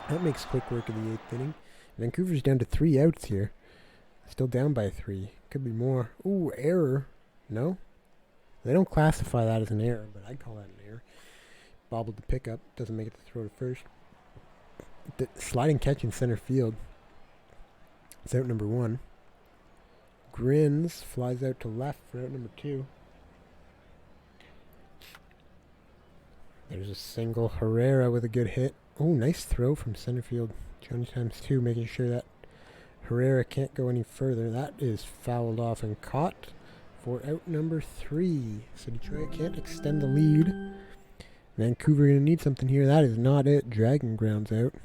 That makes quick work of the 8th inning. Vancouver's down to 3 outs here. Still down by 3. Could be more. Ooh, error. No? They don't classify that as an error, but I'd call that an error. Bobbled the pickup. Doesn't make it to throw to first. The sliding catch in center field. It's out number 1. Grins flies out to left for out number 2. There's a single. Herrera with a good hit. Oh, nice throw from center field. Johnny times 2, making sure that Herrera can't go any further. That is fouled off and caught for out number 3. So Detroit can't extend the lead. Vancouver going to need something here. That is not it. Dragon grounds out.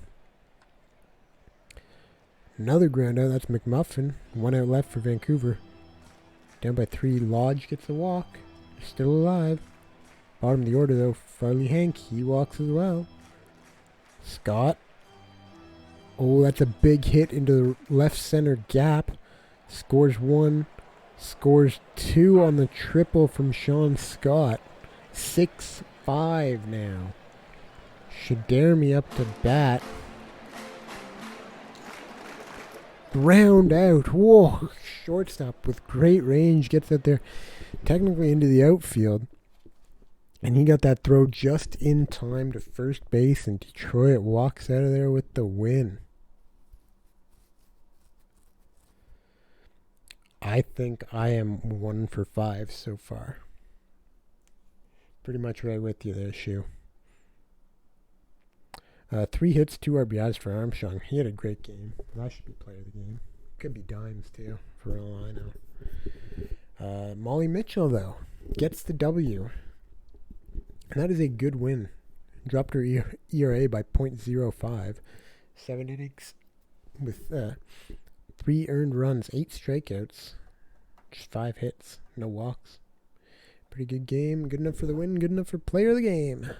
Another ground out. That's McMuffin. 1 out left for Vancouver. Down by 3. Lodge gets a walk. They're still alive. Bottom of the order, though, Farley Hank, he walks as well. Scott. Oh, that's a big hit into the left center gap. Scores 1. Scores 2 on the triple from Sean Scott. 6-5 now. Should dare me up to bat. Ground out. Whoa. Shortstop with great range. Gets out there technically into the outfield. And he got that throw just in time to first base. And Detroit walks out of there with the win. I think I am 1 for 5 so far. Pretty much right with you there, Shu. 3 hits, 2 RBIs for Armstrong. He had a great game. That should be player of the game. Could be Dimes, too, for all I know. Molly Mitchell, though, gets the W. And that is a good win. Dropped her ERA by .05. 7 innings with 3 earned runs, 8 strikeouts, just 5 hits, no walks. Pretty good game. Good enough for the win. Good enough for player of the game.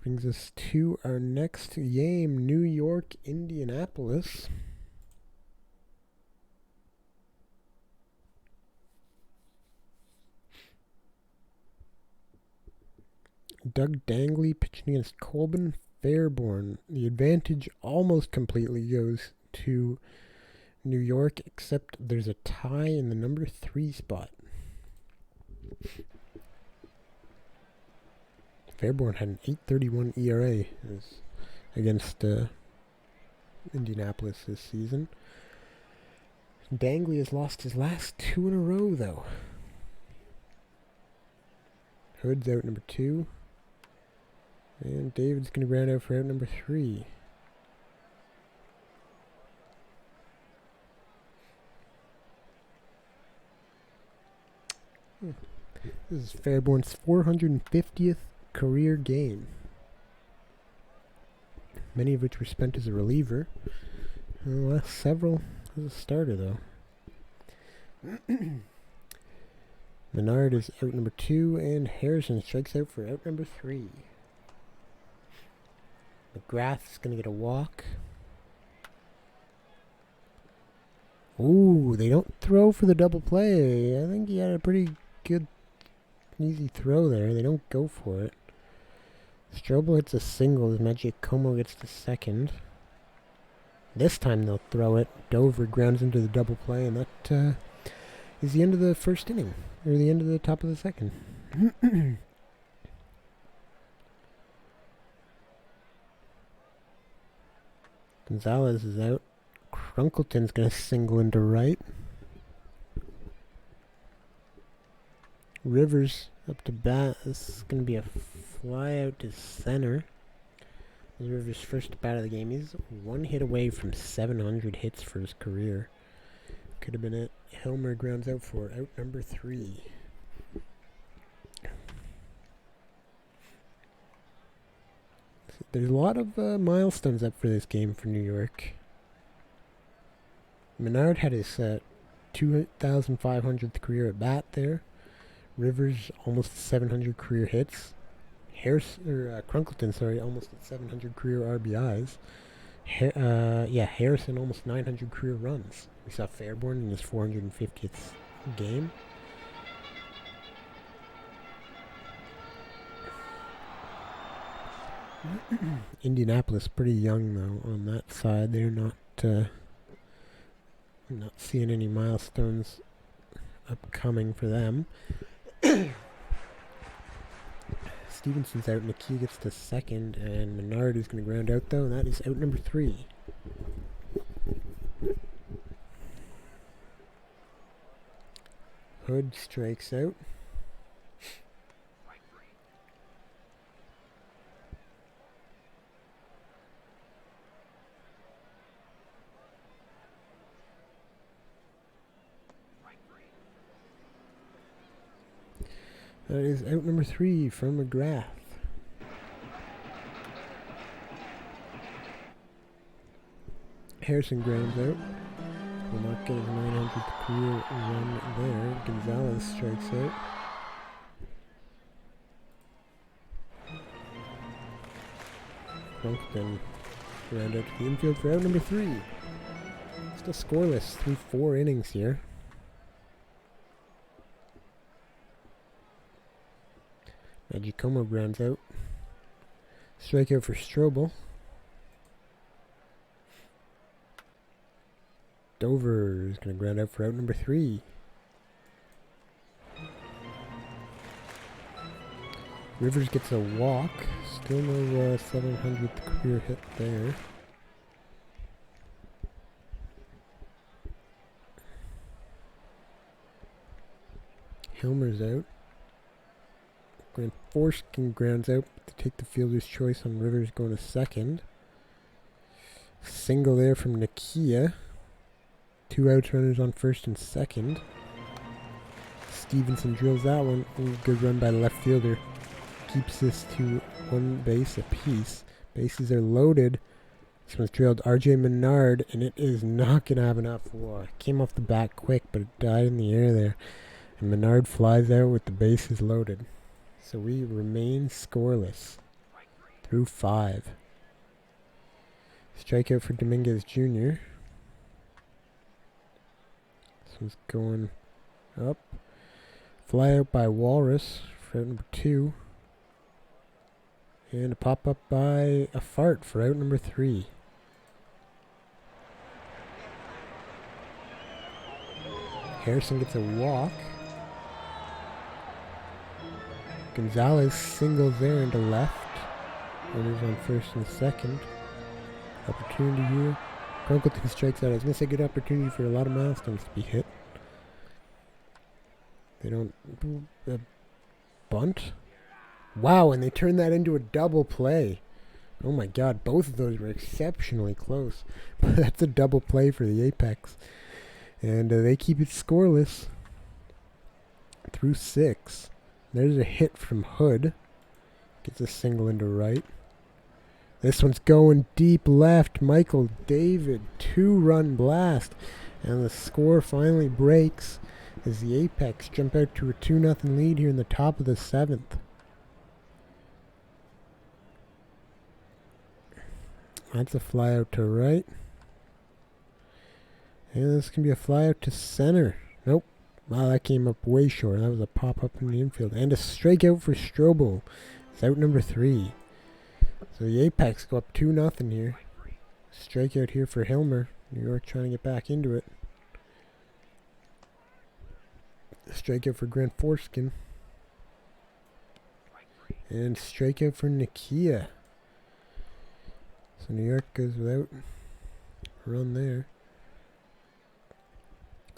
Brings us to our next game, New York, Indianapolis. Doug Dangley pitching against Colbin Fairborn. The advantage almost completely goes to New York, except there's a tie in the number 3 spot. Fairborn had an 8.31 ERA against Indianapolis this season. Dangley has lost his last 2 in a row, though. Hood's out number 2. And David's going to ground out for out number 3. This is Fairborn's 450th career game. Many of which were spent as a reliever. The last several as a starter, though. Menard is out number 2, and Harrison strikes out for out number 3. McGrath's going to get a walk. Ooh, they don't throw for the double play. I think he had a pretty good, easy throw there. They don't go for it. Strobel hits a single as Magiacomo gets the second. This time they'll throw it. Dover grounds into the double play, and that is the end of the first inning. Or the end of the top of the second. Gonzalez is out. Crunkleton's going to single into right. Rivers up to bat. This is going to be a fly out to center. This is Rivers' first bat of the game. He's 1 hit away from 700 hits for his career. Could have been it. Hilmer grounds out for out number 3. There's a lot of milestones up for this game for New York. Menard had his 2,500th career at bat there. Rivers almost 700 career hits. Crunkleton, almost at 700 career RBIs. Harrison almost 900 career runs. We saw Fairborn in his 450th game. Indianapolis pretty young though on that side. They're not seeing any milestones upcoming for them. Stevenson's out, McKee gets the second, and Menard is going to ground out though, and that is out number 3. Hood strikes out. That is out number 3 from McGrath. Harrison grounds out. Will not get his 900th career run there. Gonzalez strikes out. Crunkton Ground out to the infield for out number 3. Still scoreless through 4 innings here. Magicomo grounds out. Strikeout for Strobel. Dover is going to ground out for out number 3. Rivers gets a walk. Still no 700th career hit there. Hilmer's out. Grant Forskin grounds out to take the fielder's choice on Rivers going to second. Single there from Nakia. 2 outs, runners on first and second. Stevenson drills that one. Ooh, good run by the left fielder. Keeps this to 1 base apiece. Bases are loaded. This one's drilled R.J. Menard, and it is not going to have enough. Whoa, it came off the bat quick, but it died in the air there. And Menard flies out with the bases loaded. So we remain scoreless through 5. Strikeout for Dominguez Jr. This one's going up. Fly out by Walrus for out number 2. And a pop up by a fart for out number 3. Harrison gets a walk. Gonzalez singles there into left. Runners on first and second. Opportunity here. Crunkleton strikes out. I was going to say good opportunity for a lot of milestones to be hit. They don't bunt. Wow, and they turned that into a double play. Oh my god, both of those were exceptionally close. But that's a double play for the Apex. And they keep it scoreless through 6. There's a hit from Hood. Gets a single into right. This one's going deep left. Michael David, 2-run blast. And the score finally breaks as the Apex jump out to a 2-0 lead here in the top of the 7th. That's a fly out to right. And this can be a fly out to center. Nope. Wow, that came up way short. That was a pop up in the infield. And a strikeout for Strobel. It's out number 3. So the Apex go up 2-0 here. Strikeout here for Hilmer. New York trying to get back into it. Strikeout for Grant Forskin. And strikeout for Nakia. So New York goes without a run there.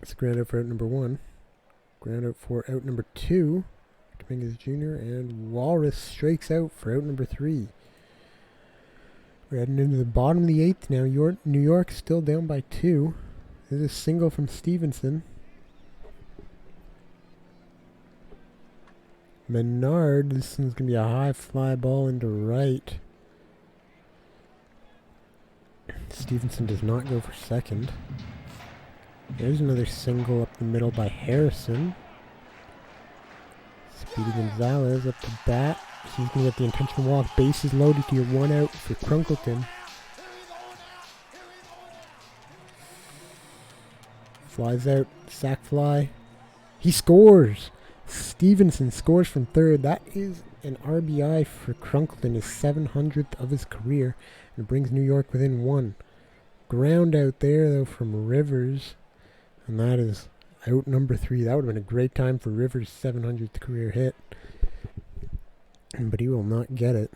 It's ground out for out number 1. Ground out for out number 2. Dominguez Jr. And Walrus strikes out for out number 3. We're heading into the bottom of the 8th now. New York still down by 2. There's a single from Stevenson. Menard, this one's going to be a high fly ball into right. Stevenson does not go for second. There's another single up the middle by Harrison. Speedy Gonzalez up to bat. He's going to get the intentional walk. Bases loaded here. 1 out for Crunkleton. Flies out. Sack fly. He scores! Stevenson scores from third. That is an RBI for Crunkleton, his 700th of his career, and brings New York within 1. Ground out there, though, from Rivers, and that is out number 3. That would have been a great time for Rivers' 700th career hit, but he will not get it.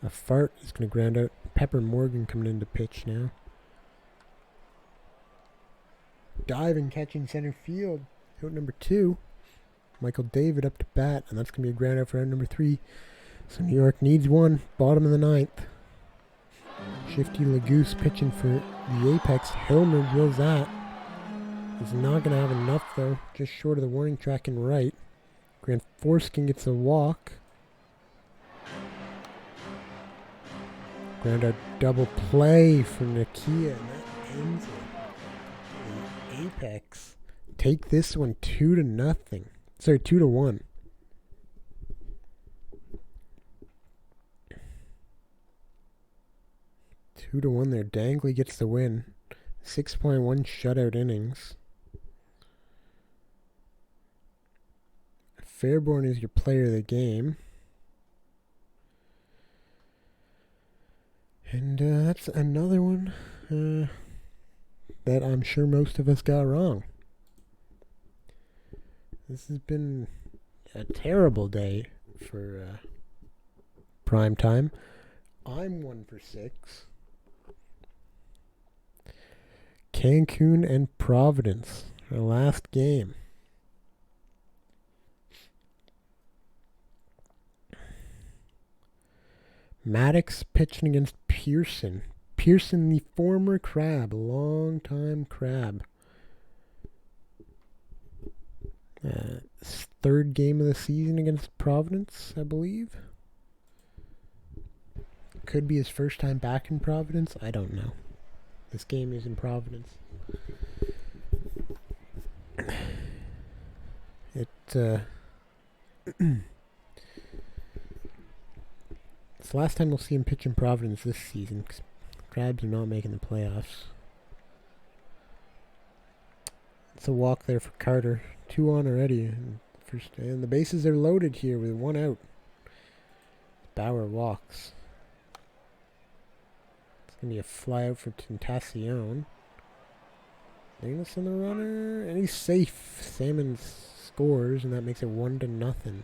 A fart is going to ground out. Pepper Morgan coming into pitch now. Diving, catching center field. Out number 2. Michael David up to bat, and that's going to be a ground out for out number 3. So New York needs 1. Bottom of the 9th. Shifty Lagoose pitching for the Apex. Hilmer drills that. He's not going to have enough, though. Just short of the warning track and right. Grant Forskin gets a walk. Ground out double play for Nakia, and that ends it. The Apex take this one 2-0. Sorry, 2-1. 2-1 there. Dangley gets the win. 6.1 shutout innings. Fairborn is your player of the game. And that's another one that I'm sure most of us got wrong. This has been a terrible day for prime time. I'm 1 for 6. Cancun and Providence, our last game. Maddox pitching against Pearson. Pearson, the former Crab, long-time Crab. Third game of the season against Providence, I believe. Could be his first time back in Providence. I don't know. This game is in Providence. It's the last time we'll see him pitch in Providence this season, because Crabs are not making the playoffs. It's a walk there for Carter. 2 on already. And the bases are loaded here with 1 out. Bauer walks. It's going to be a fly out for Tentacion. Davis on the runner, and he's safe. Salmons scores, and that makes it 1-0.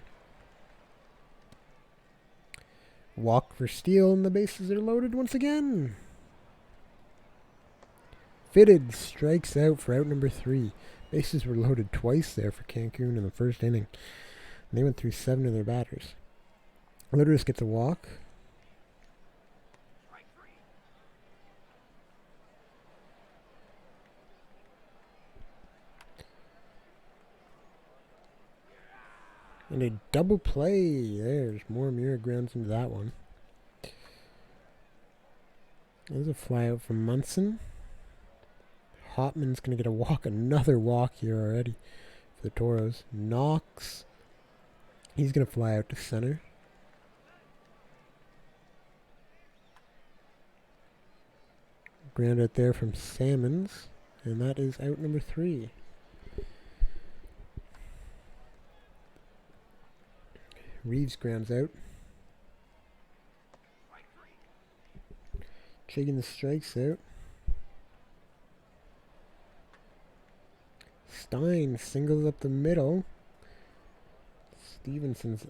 Walk for Steele, and the bases are loaded once again. Fitted strikes out for out number 3. Bases were loaded twice there for Cancun in the first inning. And they went through 7 of their batters. Litteris gets a walk. And a double play. There's more mirror grounds into that one. There's a fly out from Munson. Hopman's going to get a walk. Another walk here already for the Toros. Knox. He's going to fly out to center. Ground out there from Salmons. And that is out number 3. Reeves grounds out. Chiggins strikes out. Stein singles up the middle. Stevens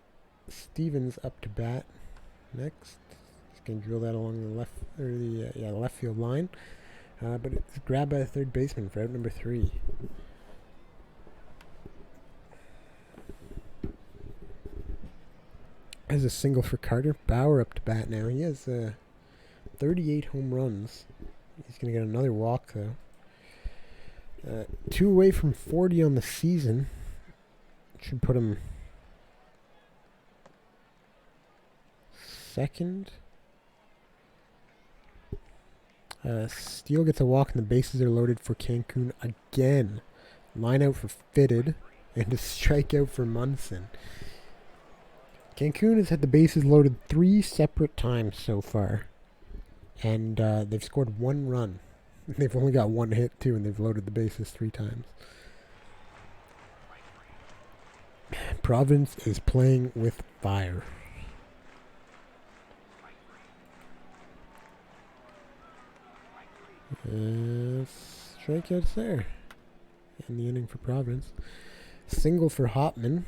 up to bat next. He's going to drill that along the left the left field line. But it's grabbed by the third baseman for out number 3. As a single for Carter. Bauer up to bat now. He has 38 home runs. He's going to get another walk, though. 2 away from 40 on the season. Should put him second. Steele gets a walk, and the bases are loaded for Cancun again. Line out for Fitted, and a strikeout for Munson. Cancun has had the bases loaded 3 separate times so far. And they've scored 1 run. They've only got 1 hit, too, and they've loaded the bases 3 times. Providence is playing with fire. Strikeouts there in the inning for Providence. Single for Hopman.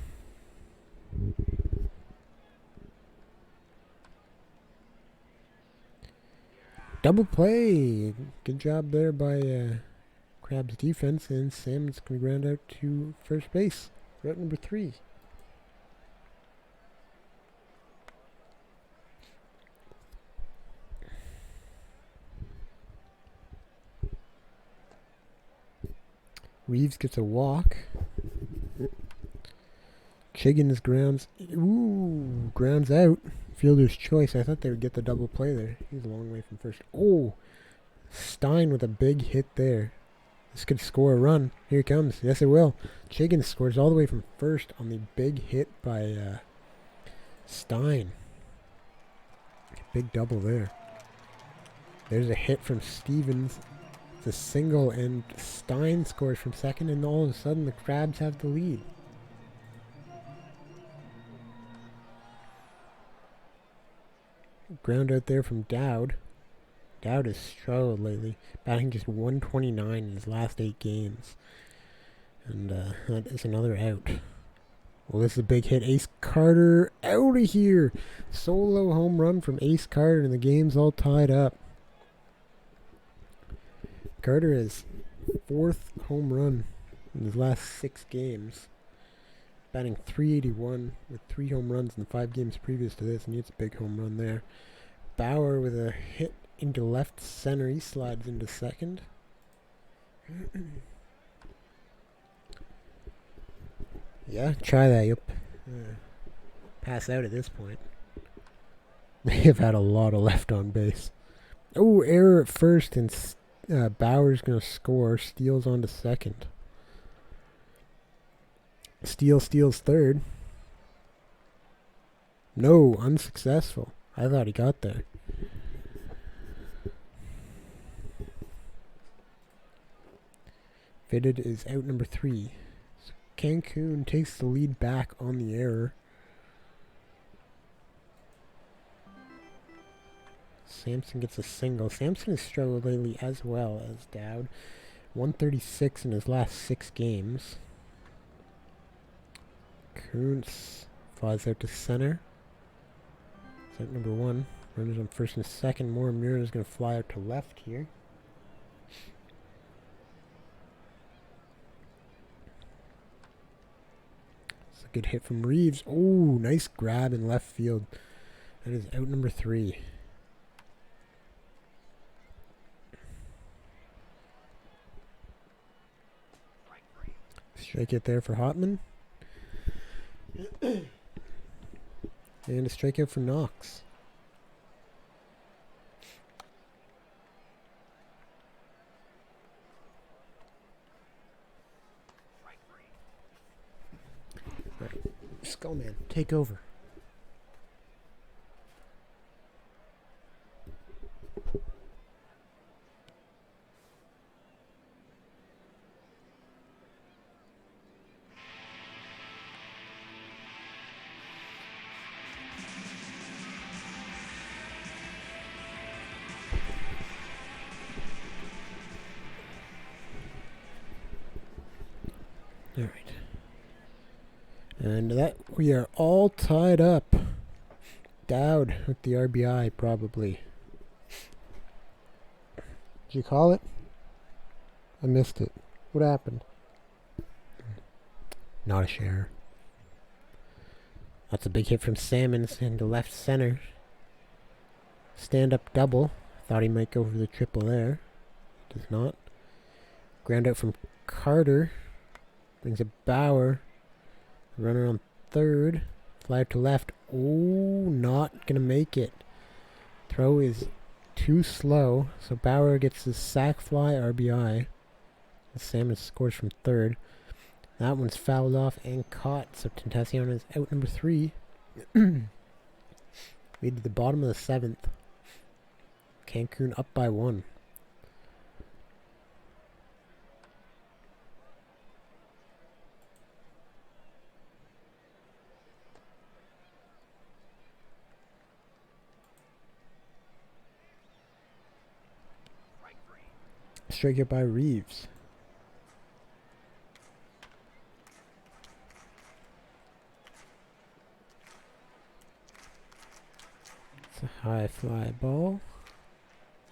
Double play. Good job there by Crab's defense, and Sam's going to ground out to first base. Route number 3. Reeves gets a walk. Chiggins grounds out. Fielder's choice. I thought they would get the double play there. He's a long way from first. Oh, Stein with a big hit there. This could score a run. Here it comes. Yes, it will. Chiggins scores all the way from first on the big hit by Stein. Big double there. There's a hit from Stevens. It's a single, and Stein scores from second, and all of a sudden the Crabs have the lead. Ground out there from Dowd. Dowd has struggled lately, batting just 129 in his last 8 games. And that is another out. Well, this is a big hit. Ace Carter out of here. Solo home run from Ace Carter, and the game's all tied up. Carter has 4th home run in his last 6 games. Batting .381 with 3 home runs in the 5 games previous to this, and it's a big home run there. Bauer with a hit into left center. He slides into second. Yeah, try that. You'll pass out at this point. They have had a lot of left on base. Oh, error at first, and Bauer's going to score. Steals onto second. Steals third. No, unsuccessful. I thought he got there. Fitted is out number 3. So Cancun takes the lead back on the error. Sampson gets a single. Sampson has struggled lately as well as Dowd. 136 in his last 6 games. Kuntz flies out to center. It's out number 1. Runners on first and second. Moore is going to fly out to left here. It's a good hit from Reeves. Oh, nice grab in left field. That is out number 3. Strike it there for Hotman. And a strikeout for Knox. Right. Skullman, take over. All right. And that we are all tied up. Dowd with the RBI, probably. Did you call it? I missed it. What happened? Not a share. That's a big hit from Sammons into left center. Stand up double. Thought he might go for the triple there. Does not. Ground out from Carter. Brings a Bauer. Runner on third. Fly out to left. Oh, not going to make it. Throw is too slow. So Bauer gets the sac fly RBI. And Salmon scores from third. That one's fouled off and caught. So Tentacion is out number 3. Lead to the bottom of the 7th. Cancun up by 1. Strikeout by Reeves. It's a high fly ball.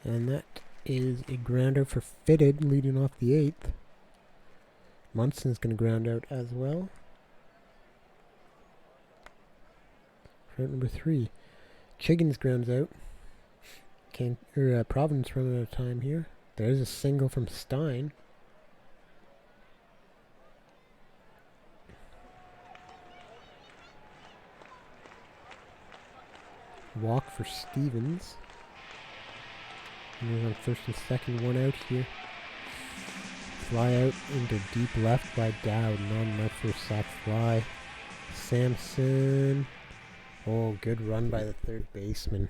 And that is a grounder for Fitted, leading off the 8th. Munson's going to ground out as well. For number 3. Chiggins grounds out. Providence running out of time here. There's a single from Stein. Walk for Stevens. And he's on first and second, 1 out here. Fly out into deep left by Dowd. Not enough for a sac fly. Sampson. Oh, good run by the third baseman.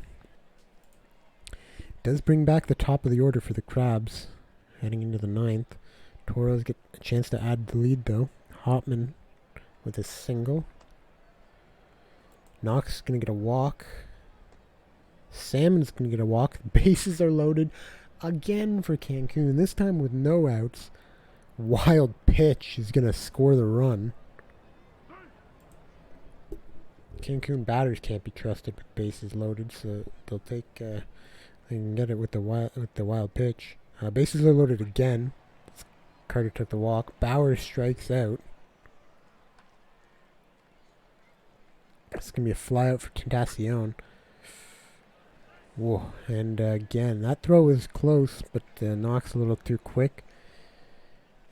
Does bring back the top of the order for the Crabs heading into the 9th. Toros get a chance to add the lead though. Hopman with a single. Knox is going to get a walk. Salmon's going to get a walk. The bases are loaded again for Cancun, this time with no outs. Wild pitch is going to score the run. Cancun batters can't be trusted with bases loaded, so they'll take. They can get it with the wild pitch. Bases are loaded again. Carter took the walk. Bauer strikes out. It's gonna be a flyout for Tentacion. Whoa! And again, that throw was close, but Knox a little too quick.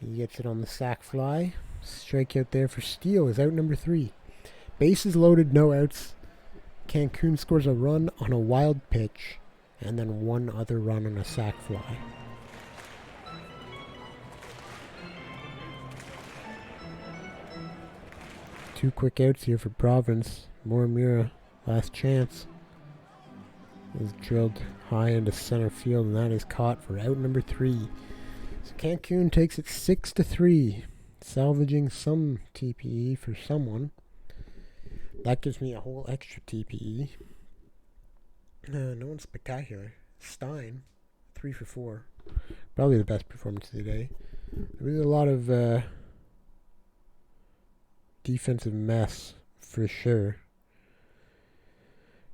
He gets it on the sac fly. Strikeout there for Steele is out number 3. Bases loaded, no outs. Cancun scores a run on a wild pitch, and then one other run on a sac fly. Two quick outs here for Province. Morimura, last chance, is drilled high into center field, and that is caught for out number 3. So Cancun takes it 6-3, salvaging some TPE for someone. That gives me a whole extra TPE. No one spectacular. Stein, 3 for 4. Probably the best performance of the day. There was a lot of defensive mess for sure.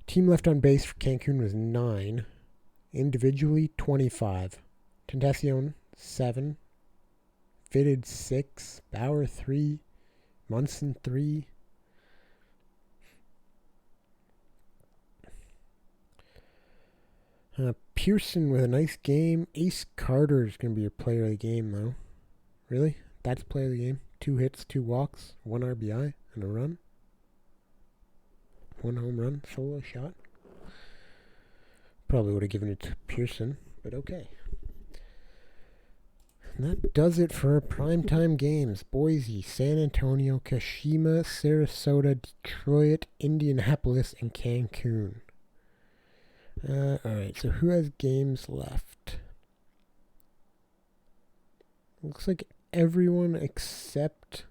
Team left on base for Cancun was 9. Individually, 25. Tentacion, 7. Fitted, 6. Bauer, 3. Munson, 3. Pearson with a nice game. Ace Carter is going to be your player of the game, though. Really? That's player of the game? 2 hits, 2 walks, 1 RBI, and a run. 1 home run, solo shot. Probably would have given it to Pearson, but okay. And that does it for our primetime games. Boise, San Antonio, Kashima, Sarasota, Detroit, Indianapolis, and Cancun. Alright, so who has games left? Looks like everyone except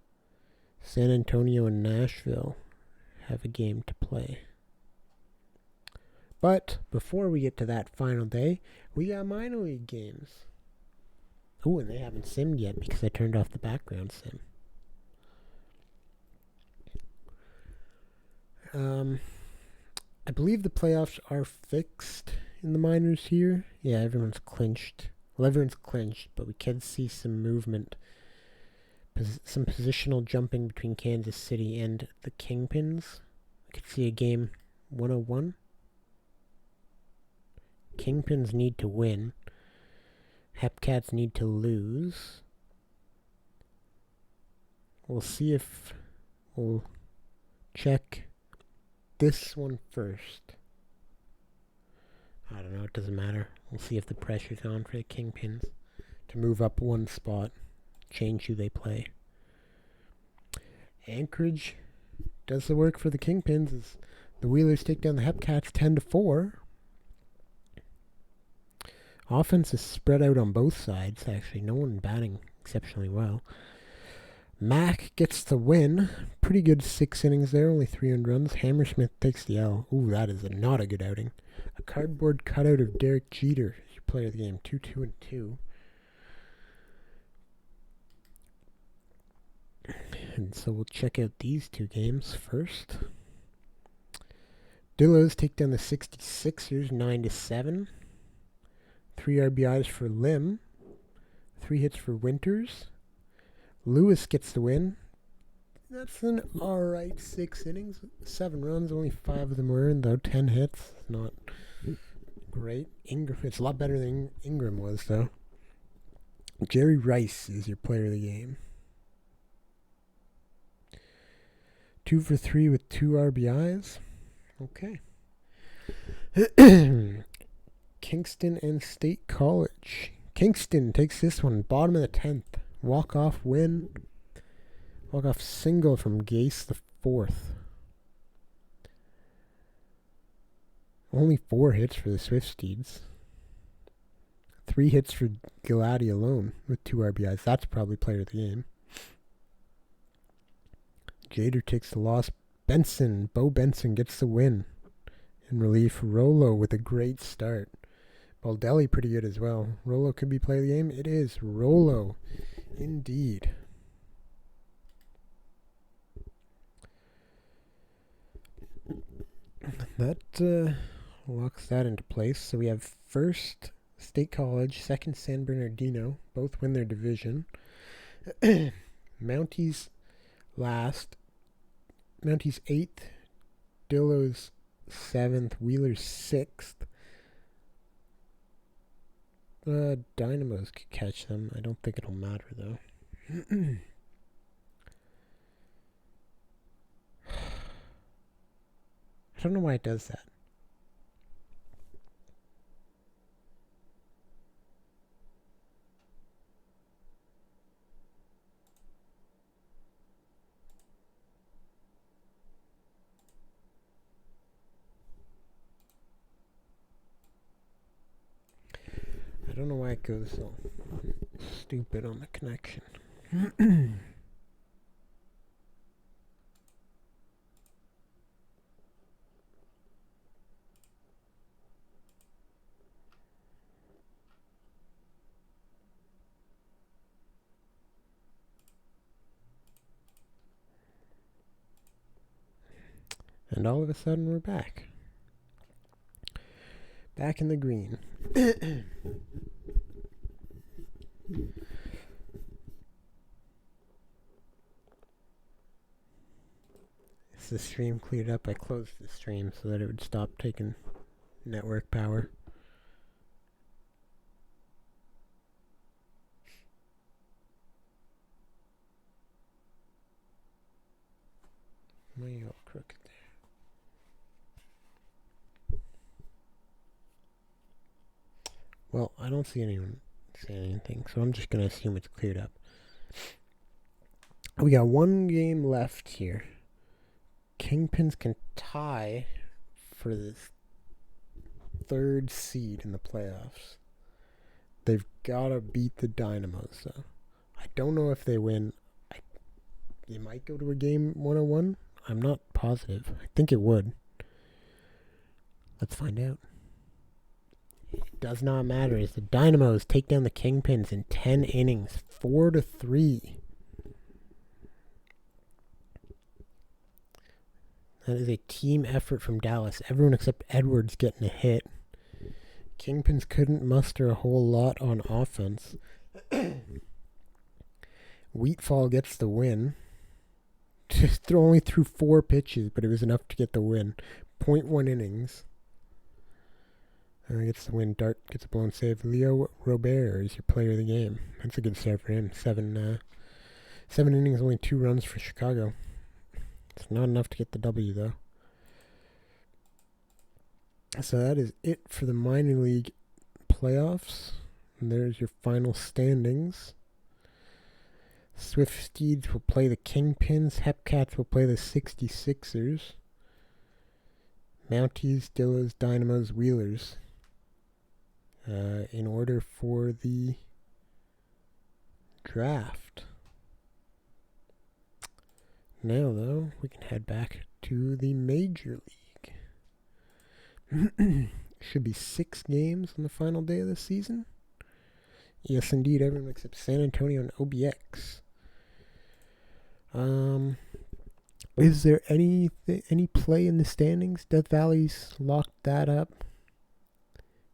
San Antonio and Nashville have a game to play. But before we get to that final day, we got minor league games. Oh, and they haven't simmed yet because I turned off the background sim. I believe the playoffs are fixed in the minors here. Yeah, everyone's clinched. Well, everyone's clinched, but we can see some movement. Some positional jumping between Kansas City and the Kingpins. We could see a game 101. Kingpins need to win. Hepcats need to lose. We'll see if we'll check this one first. I don't know, it doesn't matter. We'll see if the pressure's on for the Kingpins to move up one spot, change who they play. Anchorage does the work for the Kingpins as the Wheelers take down the Hepcats 10-4. Offense is spread out on both sides, actually. No one batting exceptionally well. Mac gets the win. Pretty good 6 innings there, only 3 earned runs. Hammersmith takes the L. Ooh, that is not a good outing. A cardboard cutout of Derek Jeter, your player of the game, 2-2-2. And so we'll check out these 2 games first. Dillos take down the 66ers 9-7. 3 RBIs for Lim. 3 hits for Winters. Lewis gets the win. That's an alright 6 innings. 7 runs, only 5 of them were earned, though. 10 hits. Not great. It's a lot better than Ingram was, though. Jerry Rice is your player of the game. 2 for 3 with 2 RBIs. Okay. Kingston and State College. Kingston takes this one, bottom of the 10th. Walk-off win. Walk-off single from Gase the 4th. Only 4 hits for the Swifties. 3 hits for Giladi alone with 2 RBIs. That's probably player of the game. Jader takes the loss. Bo Benson gets the win. In relief, Rolo with a great start. Baldelli pretty good as well. Rolo could be player of the game. It is Rolo, indeed. That locks that into place. So we have first State College, second San Bernardino. Both win their division. Mounties last. Mounties 8th. Dillo's 7th. Wheeler's 6th. Dynamos could catch them. I don't think it'll matter, though. I don't know why it does that. I don't know why it goes so stupid on the connection. And all of a sudden we're back. Back in the green. As the stream cleared up, I closed the stream so that it would stop taking network power. Why are you all crooked there? Well, I don't see anyone saying anything, so I'm just going to assume it's cleared up. We got one game left here. Kingpins can tie for the 3rd seed in the playoffs. They've got to beat the Dynamos, though. I don't know if they win. They might go to a game 101. I'm not positive. I think it would. Let's find out. It does not matter as the Dynamos take down the Kingpins in 10 innings, 4-3. That is a team effort from Dallas. Everyone except Edwards getting a hit. Kingpins couldn't muster a whole lot on offense. Wheatfall gets the win. Just only threw 4 pitches, but it was enough to get the win. 0.1 innings. Gets the win. Dart gets a blown save. Leo Robert is your player of the game. That's a good start for him. 7 innings, only 2 runs for Chicago. It's not enough to get the W, though. So that is it for the minor league playoffs. And there's your final standings. Swift Steeds will play the Kingpins. Hepcats will play the 66ers. Mounties, Dillos, Dynamos, Wheelers. In order for the draft. Now, though, we can head back to the Major League. Should be 6 games on the final day of the season. Yes, indeed, everyone except San Antonio and OBX. Is there any play in the standings? Death Valley's locked that up.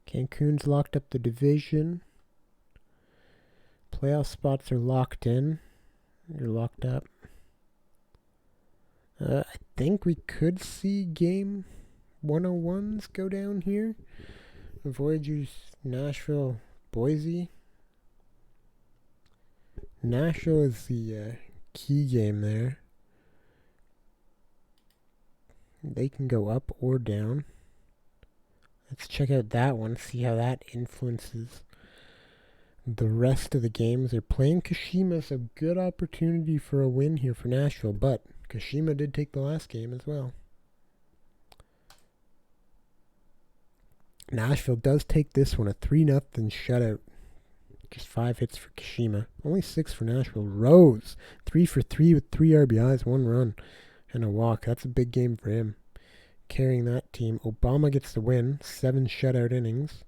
Cancun's locked up the division. Playoff spots are locked in. You're locked up. I think we could see game 101s go down here. Voyagers, Nashville, Boise. Nashville is the key game there. They can go up or down. Let's check out that one, see how that influences the rest of the games. They're playing Kashima, so good opportunity for a win here for Nashville, but Kashima did take the last game as well. Nashville does take this one, a 3-0 shutout. Just 5 hits for Kashima. Only 6 for Nashville. Rose, 3 for 3 with 3 RBIs, 1 run, and a walk. That's a big game for him. Carrying that team. Obama gets the win. 7 shutout innings.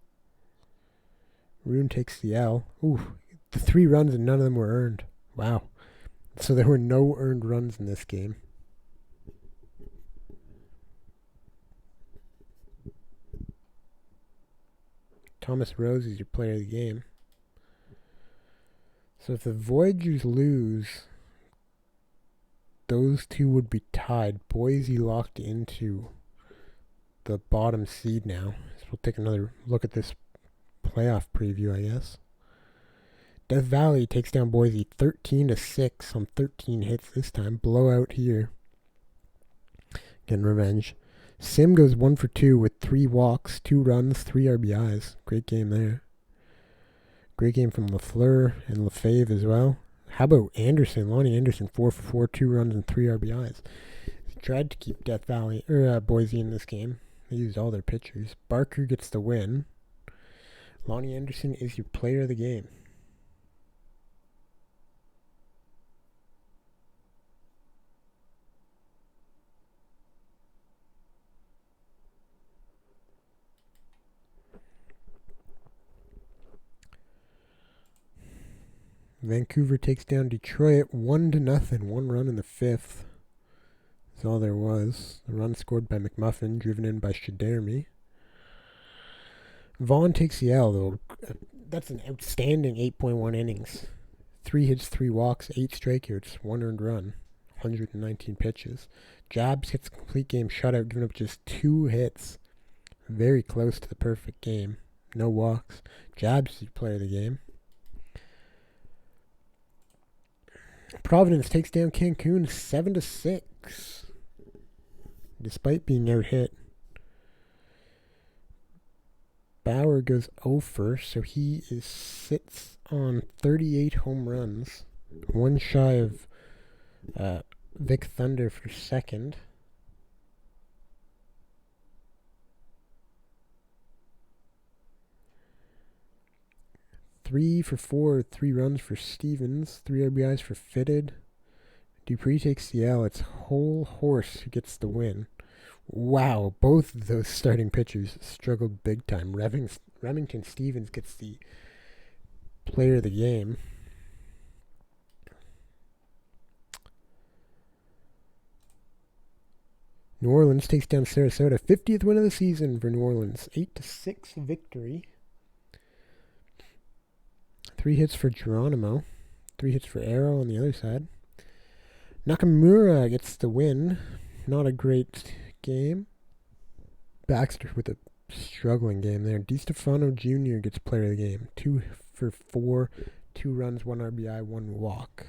Rune takes the L. Ooh, the 3 runs and none of them were earned. Wow. So there were no earned runs in this game. Thomas Rose is your player of the game. So if the Voyagers lose, those two would be tied. Boise locked into the bottom seed now. So we'll take another look at this playoff preview, I guess. Death Valley takes down Boise 13-6 on 13 hits this time. Blowout here. Getting revenge. Sim goes 1 for 2 with 3 walks, 2 runs, 3 RBIs. Great game there. Great game from LaFleur and LaFave as well. How about Anderson? Lonnie Anderson, 4 for 4, 2 runs and 3 RBIs. He tried to keep Death Valley or Boise in this game. They used all their pitchers. Barker gets the win. Lonnie Anderson is your player of the game. Vancouver takes down Detroit 1-0. 1 run in the 5th. That's all there was. The run scored by McMuffin, driven in by Shadermy. Vaughn takes the L, though. That's an outstanding 8.1 innings. 3 hits, 3 walks, 8 strikeouts, 1 earned run, 119 pitches. Jobs hits a complete game shutout, giving up just 2 hits. Very close to the perfect game. No walks. Jobs is your player of the game. Providence takes down Cancun 7-6, despite being out hit. Bauer goes 0 first, so he sits on 38 home runs, 1 shy of Vic Thunder for second. Three for 4, 3 runs for Stevens, 3 RBIs for Fitted. Dupree takes the L. It's Whole Horse who gets the win. Wow, both of those starting pitchers struggled big time. Remington Stevens gets the player of the game. New Orleans takes down Sarasota. 50th win of the season for New Orleans. 8-6 victory. 3 hits for Geronimo. 3 hits for Arrow on the other side. Nakamura gets the win. Not a great game. Baxter with a struggling game there. DiStefano Jr. gets player of the game. 2 for 4, 2 runs, 1 RBI, 1 walk.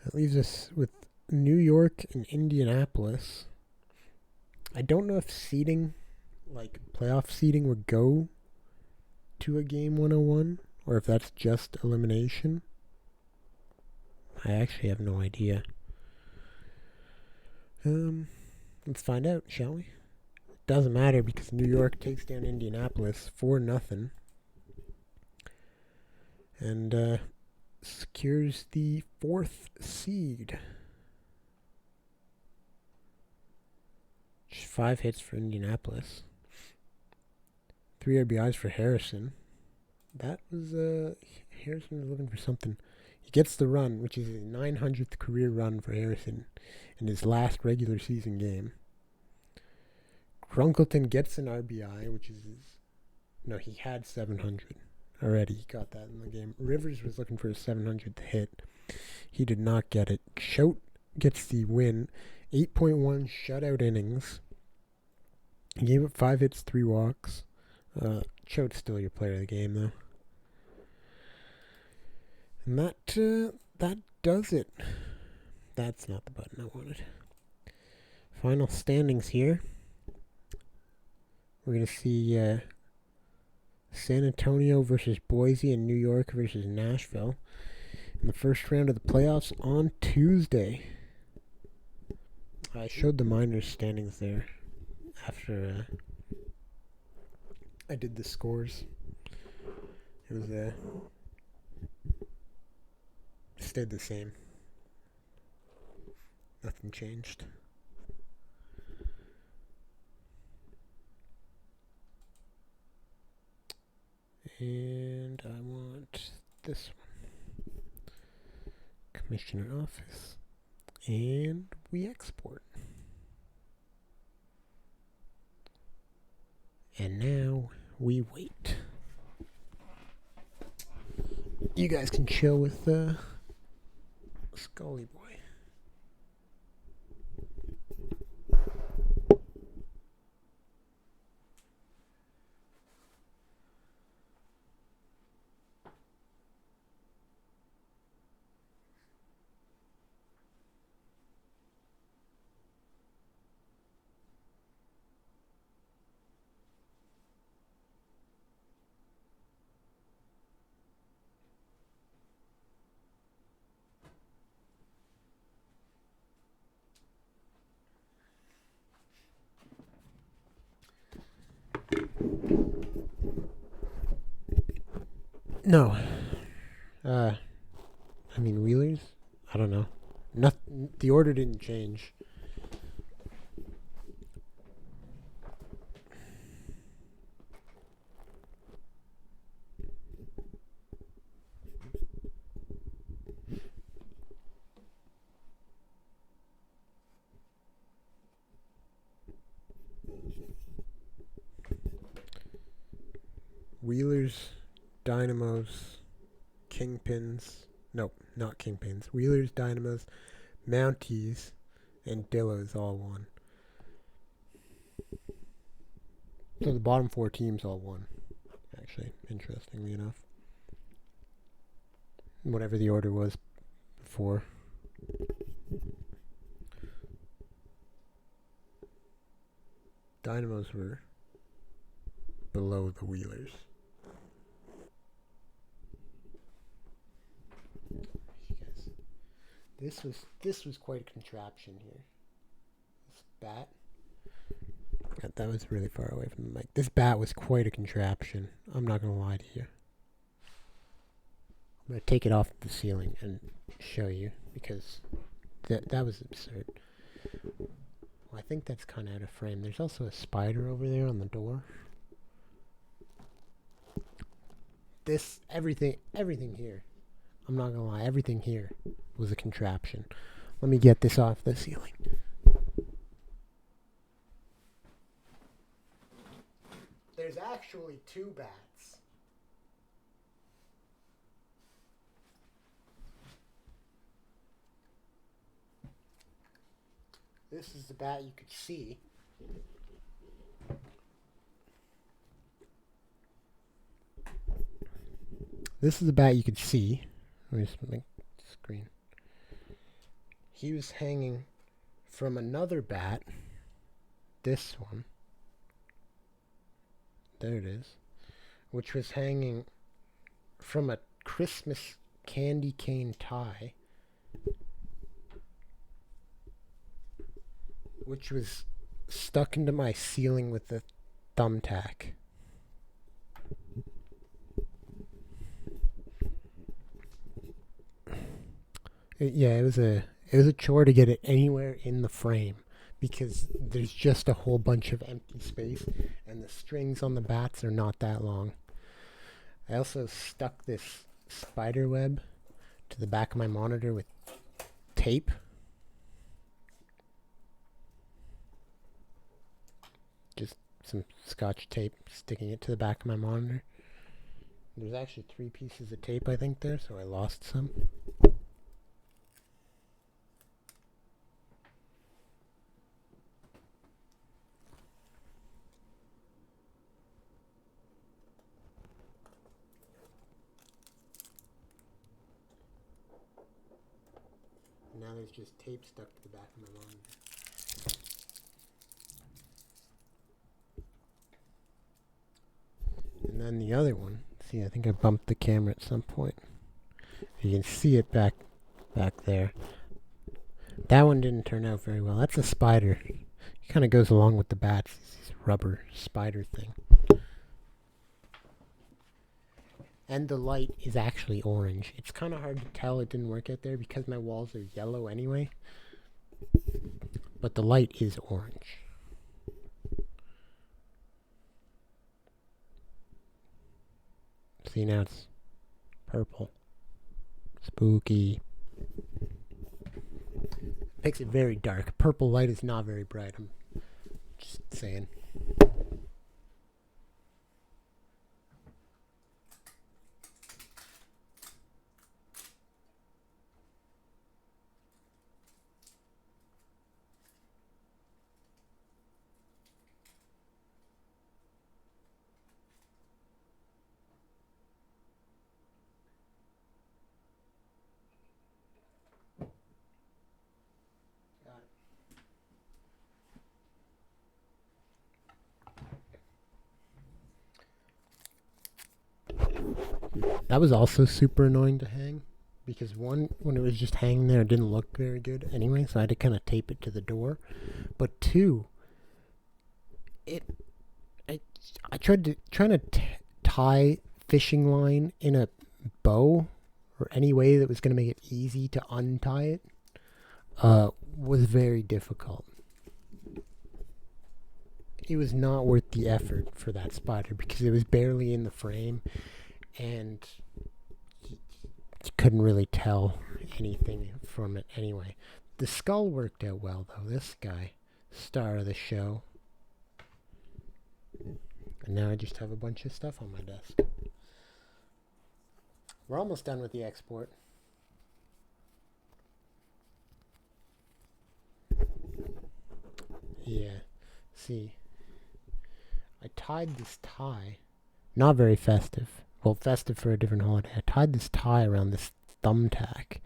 That leaves us with New York and Indianapolis. I don't know if seeding, like playoff seeding, would go to a game 101 or if that's just elimination. I actually have no idea. Let's find out, shall we? Doesn't matter because New York takes down Indianapolis 4-0 and secures the 4th seed. Just 5 hits for Indianapolis. 3 RBIs for Harrison. That was Harrison was looking for something. He gets the run, which is his 900th career run for Harrison in his last regular season game. Grunkleton gets an RBI, which is he had 700 already. He got that in the game. Rivers was looking for his 700th hit. He did not get it. Choate gets the win. 8.1 shutout innings. He gave up 5 hits, 3 walks. Choate's still your player of the game, though. And that does it. That's not the button I wanted. Final standings here. We're going to see San Antonio versus Boise and New York versus Nashville in the first round of the playoffs on Tuesday. I showed the minors standings there after I did the scores. It was stayed the same. Nothing changed. And I want this one. Commissioner office. And we export. And now we wait. You guys can chill with Scully Boy. No. I mean, Wheelers? I don't know. The order didn't change. Wheelers, Dynamos, Kingpins. Nope, not Kingpins. Wheelers, Dynamos, Mounties, and Dillos all won. So the bottom 4 teams all won. Actually, interestingly enough. Whatever the order was before. Dynamos were below the Wheelers. This was quite a contraption here. This bat. That was really far away from the mic. This bat was quite a contraption. I'm not gonna lie to you. I'm gonna take it off the ceiling and show you because that was absurd. Well, I think that's kind of out of frame. There's also a spider over there on the door. Everything here. I'm not gonna lie, everything here was a contraption. Let me get this off the ceiling. There's actually 2 bats. This is the bat you could see. This is the bat you could see. Let me just make the screen. He was hanging from another bat. This one. There it is. Which was hanging from a Christmas candy cane tie. Which was stuck into my ceiling with a thumbtack. It was a chore to get it anywhere in the frame because there's just a whole bunch of empty space and the strings on the bats are not that long. I also stuck this spider web to the back of my monitor with tape. Just some scotch tape, sticking it to the back of my monitor. There's actually 3 pieces of tape, I think, there, so I lost some. Now there's just tape stuck to the back of my monitor. And then the other one, see, I think I bumped the camera at some point. You can see it back there. That one didn't turn out very well. That's a spider. It kind of goes along with the bats. This rubber spider thing. And the light is actually orange. It's kind of hard to tell it didn't work out there because my walls are yellow anyway. But the light is orange. See, now it's purple. Spooky. Makes it very dark. Purple light is not very bright. I'm just saying. That was also super annoying to hang because one, when it was just hanging there, it didn't look very good anyway, so I had to kind of tape it to the door. But two, I tried to tie fishing line in a bow or any way that was going to make it easy to untie it was very difficult. It was not worth the effort for that spider because it was barely in the frame and you couldn't really tell anything from it anyway. The skull worked out well though. This guy, star of the show. And now I just have a bunch of stuff on my desk. We're almost done with the export. Yeah, see, I tied this tie, not very festive. Well, festive for a different holiday. I tied this tie around this thumbtack.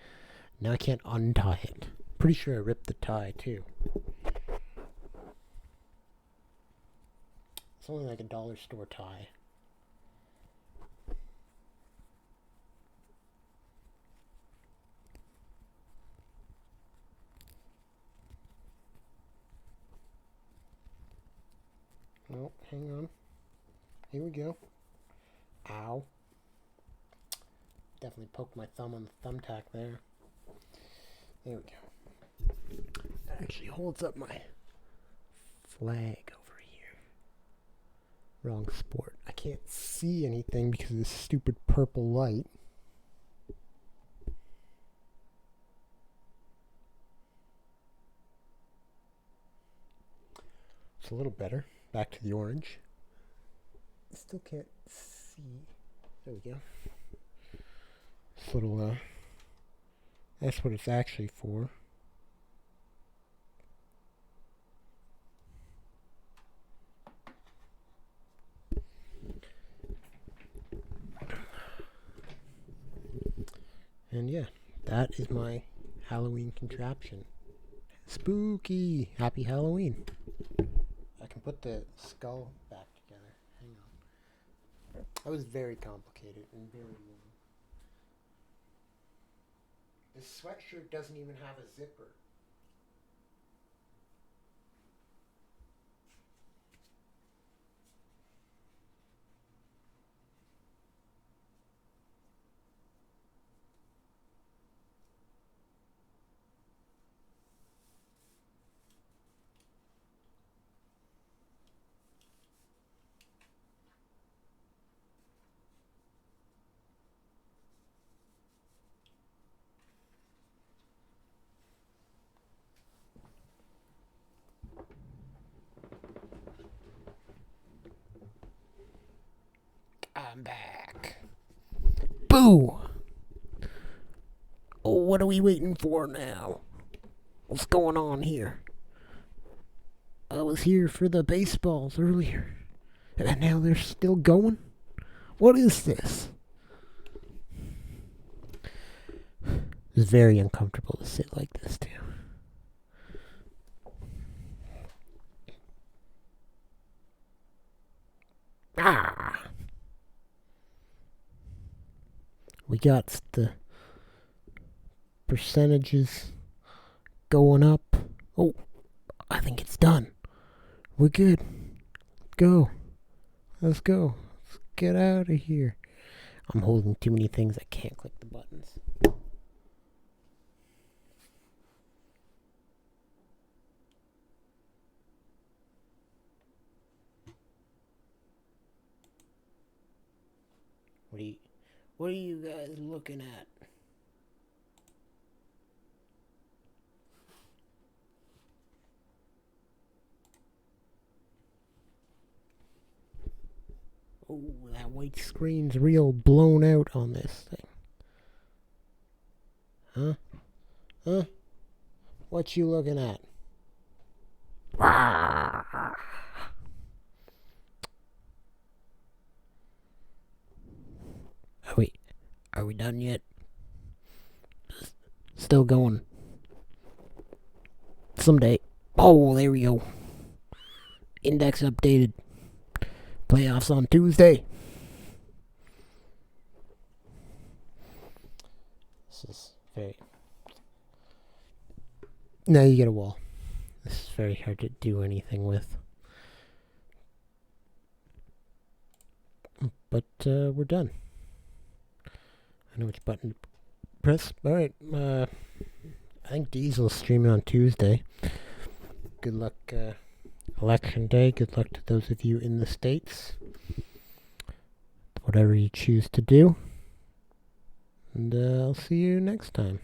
Now I can't untie it. Pretty sure I ripped the tie too. It's only like a dollar store tie. Oh, hang on. Here we go. Ow. Definitely poked my thumb on the thumbtack there. There we go. That actually holds up my flag over here. Wrong sport. I can't see anything because of this stupid purple light. It's a little better. Back to the orange. Still can't see. There we go. This little, that's what it's actually for. And yeah, that is my Halloween contraption. Spooky! Happy Halloween! I can put the skull back together. Hang on. That was very complicated and very long. This sweatshirt doesn't even have a zipper. I'm back. Boo! Oh, what are we waiting for now? What's going on here? I was here for the baseballs earlier, and now they're still going? What is this? It's very uncomfortable to sit like this, too. Ah! We got the percentages going up. Oh, I think it's done. We're good. Go. Let's go. Let's get out of here. I'm holding too many things. I can't click the buttons. What are you guys looking at? Oh, that white screen's real blown out on this thing. Huh? Huh? What you looking at? Are we done yet? Still going. Someday. Oh, there we go. Index updated. Playoffs on Tuesday. This is very... Now you get a wall. This is very hard to do anything with. But we're done. I know which button to press. Alright, I think Diesel's streaming on Tuesday. Good luck, election day. Good luck to those of you in the States. Whatever you choose to do. And I'll see you next time.